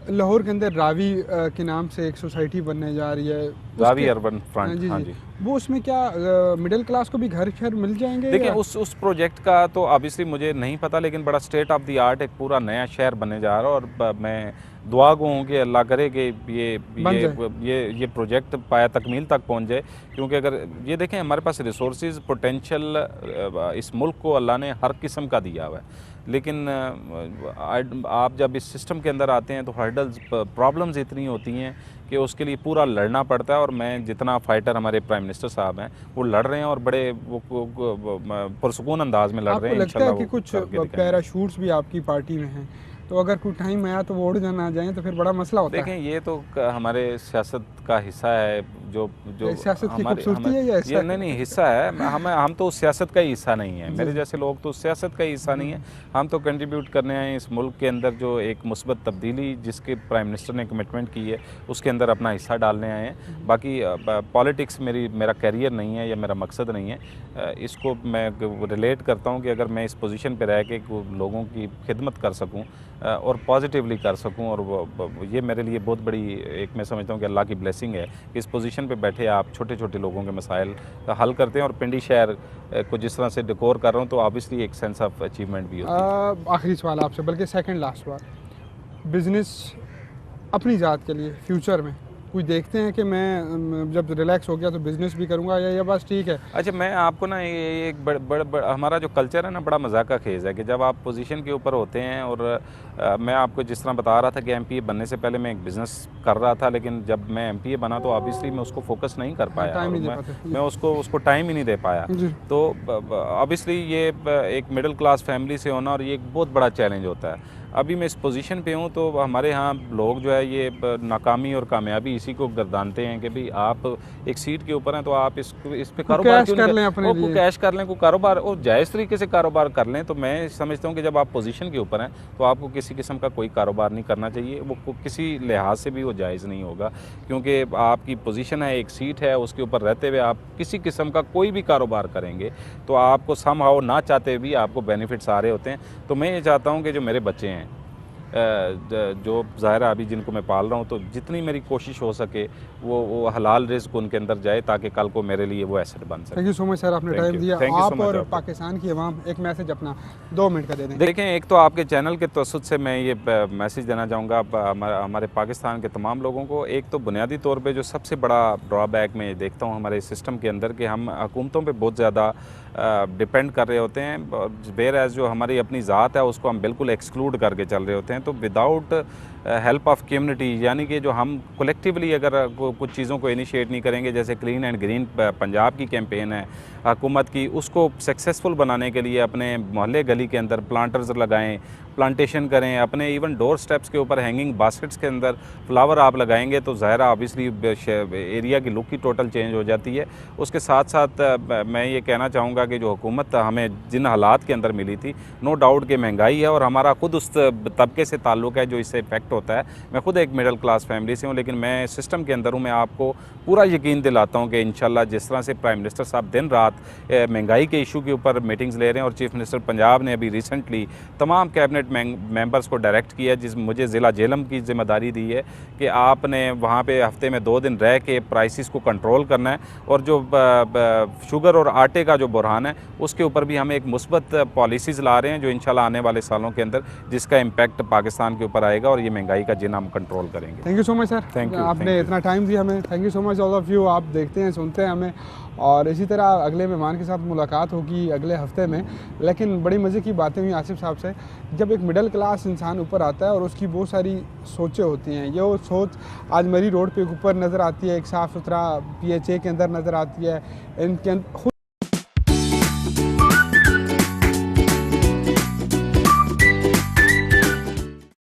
लाहौर के अंदर रावी के नाम से एक सोसाइटी बनने जा रही है, रावी अर्बन फ्रंट, जी हाँ जी, जी। वो उसमें क्या मिडिल क्लास को भी घर मिल जाएंगे? देखिए, उस प्रोजेक्ट का तो ऑब्वियसली मुझे नहीं पता, लेकिन बड़ा स्टेट ऑफ द आर्ट एक पूरा नया शहर बनने जा रहा है, और मैं दुआ गो हूँ कि अल्लाह करे कि ये प्रोजेक्ट पाया तकमील तक पहुँच जाए, क्योंकि अगर ये देखें हमारे पास रिसोर्सेज पोटेंशियल इस मुल्क को अल्लाह ने हर किस्म का दिया हुआ है, लेकिन आप जब इस सिस्टम के अंदर आते हैं तो हर्डल्स, प्रॉब्लम्स इतनी होती हैं कि उसके लिए पूरा लड़ना पड़ता है। और मैं जितना फाइटर हमारे प्राइम मिनिस्टर साहब हैं वो लड़ रहे हैं, और बड़े वो पुरसुकून अंदाज में लड़ रहे हैं। लगता है कि कुछ पैराशूट्स भी आपकी पार्टी में हैं, तो अगर कोई टाइम आया तो वो उड़ जाना जाए तो फिर बड़ा मसला होता है। देखें, ये तो हमारे सियासत का हिस्सा है, जो सियासत की खूबसूरती है या ये नहीं हिस्सा है। हम तो उस सियासत का ही हिस्सा नहीं है, मेरे जैसे लोग तो उस सियासत का ही हिस्सा नहीं है। हम तो कंट्रीब्यूट करने आए इस मुल्क के अंदर जो एक मुस्बत तब्दीली जिसके प्राइम मिनिस्टर ने कमिटमेंट की है उसके अंदर अपना हिस्सा डालने आए हैं। बाकी पॉलिटिक्स मेरा कैरियर नहीं है या मेरा मकसद नहीं है। इसको मैं रिलेट करता हूँ कि अगर मैं इस पोजीशन पे रह के लोगों की खिदमत कर सकूँ और पॉजिटिवली कर सकूं, और ये मेरे लिए बहुत बड़ी एक, मैं समझता हूं कि अल्लाह की ब्लेसिंग है कि इस पोजीशन पे बैठे आप छोटे छोटे लोगों के मसाइल का हल करते हैं, और पिंडी शहर को जिस तरह से डेकोर कर रहा हूं तो ऑब्वियसली एक सेंस ऑफ अचीवमेंट भी होती है। आखिरी सवाल आपसे, बल्कि सेकंड लास्ट सवाल, बिज़नेस अपनी ज़ात के लिए फ्यूचर में कुछ देखते हैं कि मैं जब रिलैक्स हो गया तो बिज़नेस भी करूंगा, या बस ठीक है? अच्छा, मैं आपको ना ये एक बड़ हमारा जो कल्चर है ना, बड़ा मजाक का खेज़ है कि जब आप पोजीशन के ऊपर होते हैं, और मैं आपको जिस तरह बता रहा था कि एमपीए बनने से पहले मैं एक बिज़नेस कर रहा था, लेकिन जब मैं एमपीए बना तो ऑब्वियसली मैं उसको फोकस नहीं कर पाया, मैं उसको टाइम ही नहीं दे पाया। तो ऑब्वियसली ये एक मिडिल क्लास फैमिली से होना, और ये एक बहुत बड़ा चैलेंज होता है। अभी मैं इस पोजीशन पे हूँ तो हमारे यहाँ लोग जो है ये नाकामी और कामयाबी इसी को गर्दानते हैं कि भाई आप एक सीट के ऊपर हैं तो आप इस पे कारोबार क्यों कर लें, अपने लिए कैश कर लें, कोई कारोबार और जायज़ तरीके से कारोबार कर लें। तो मैं समझता हूँ कि जब आप पोजीशन के ऊपर हैं तो आपको किसी किस्म का कोई कारोबार नहीं करना चाहिए, वो किसी लिहाज से भी वो जायज़ नहीं होगा, क्योंकि आपकी पोजीशन है, एक सीट है, उसके ऊपर रहते हुए आप किसी किस्म का कोई भी कारोबार करेंगे तो आपको समहाउ ना चाहते भी आपको बेनिफिट्स आ रहे होते हैं। तो मैं ये चाहता हूँ कि जो मेरे बच्चे हैं, जो ज़ाहिर है अभी जिनको मैं पाल रहा हूँ, तो जितनी मेरी कोशिश हो सके वो हलाल रिज़्क उनके अंदर जाए ताकि कल को मेरे लिए वो एसेट बन सके। Thank you so much sir, आपने टाइम दिया। आप और पाकिस्तान की आवाम एक मैसेज अपना 2 मिनट का दे दें। देखें, एक तो आपके चैनल के तवसुत से मैं ये मैसेज देना चाहूँगा हमारे पाकिस्तान के तमाम लोगों को। एक तो बुनियादी तौर पर जो सबसे बड़ा ड्रॉबैक मैं देखता हूँ हमारे सिस्टम के अंदर कि हम हुकूमतों पर बहुत ज़्यादा डिपेंड कर रहे होते हैं, वेयर एज जो हमारी अपनी ज़ात है उसको हम बिल्कुल एक्सक्लूड करके चल रहे होते हैं। तो विदाउट हेल्प ऑफ कम्युनिटी, यानी कि जो हम कलेक्टिवली अगर कुछ चीज़ों को इनिशिएट नहीं करेंगे, जैसे क्लीन एंड ग्रीन पंजाब की कैंपेन है हुकूमत की, उसको सक्सेसफुल बनाने के लिए अपने मोहल्ले गली के अंदर प्लांटर्स लगाएं, प्लांटेशन करें, अपने इवन डोर स्टेप्स के ऊपर हैंगिंग बास्केट्स के अंदर फ्लावर आप लगाएंगे तो ज़ाहिर ऑब्वियसली एरिया की लुक ही टोटल चेंज हो जाती है। उसके साथ साथ मैं ये कहना चाहूँगा कि जो हुकूमत हमें जिन हालात के अंदर मिली थी, नो डाउट कि महंगाई है और हमारा खुद उस तबके से ताल्लुक़ है जो इससे इफेक्ट होता है। मैं खुद एक मिडिल क्लास फैमिली से हूँ, लेकिन मैं सिस्टम के अंदर हूँ। मैं आपको पूरा यकीन दिलाता हूँ कि इंशाल्लाह जिस तरह से प्राइम मिनिस्टर साहब दिन रात महंगाई के इशू के ऊपर मीटिंग्स ले रहे हैं, और चीफ मिनिस्टर पंजाब ने अभी रिसेंटली तमाम कैबिनेट मेंबर्स को डायरेक्ट किया, मुझे ज़िला जेहलम की जिम्मेदारी दी है कि आपने वहाँ पे हफ्ते में 2 दिन रह के प्राइसेस को कंट्रोल करना है, और जो शुगर और आटे का जो बुरहान है उसके ऊपर भी हम एक मुस्बत पॉलिसीज़ ला रहे हैं जो इंशाल्लाह आने वाले सालों के अंदर जिसका इम्पैक्ट पाकिस्तान के ऊपर आएगा और ये महंगाई का जिन हम कंट्रोल करेंगे। Thank you so much sir, Thank you, आपने thank you. इतना टाइम दिया हमें। Thank you so much all of you. आप देखते हैं, सुनते हैं हमें, और इसी तरह अगले मेहमान के साथ मुलाकात होगी अगले हफ्ते में। लेकिन बड़ी मज़े की बातें हुई आसिफ साहब से। जब एक मिडिल क्लास इंसान ऊपर आता है और उसकी बहुत सारी सोचें होती हैं, ये वो सोच आज मरी रोड पे ऊपर नज़र आती है, एक साफ़ सुथरा PHA के अंदर नज़र आती है, इनके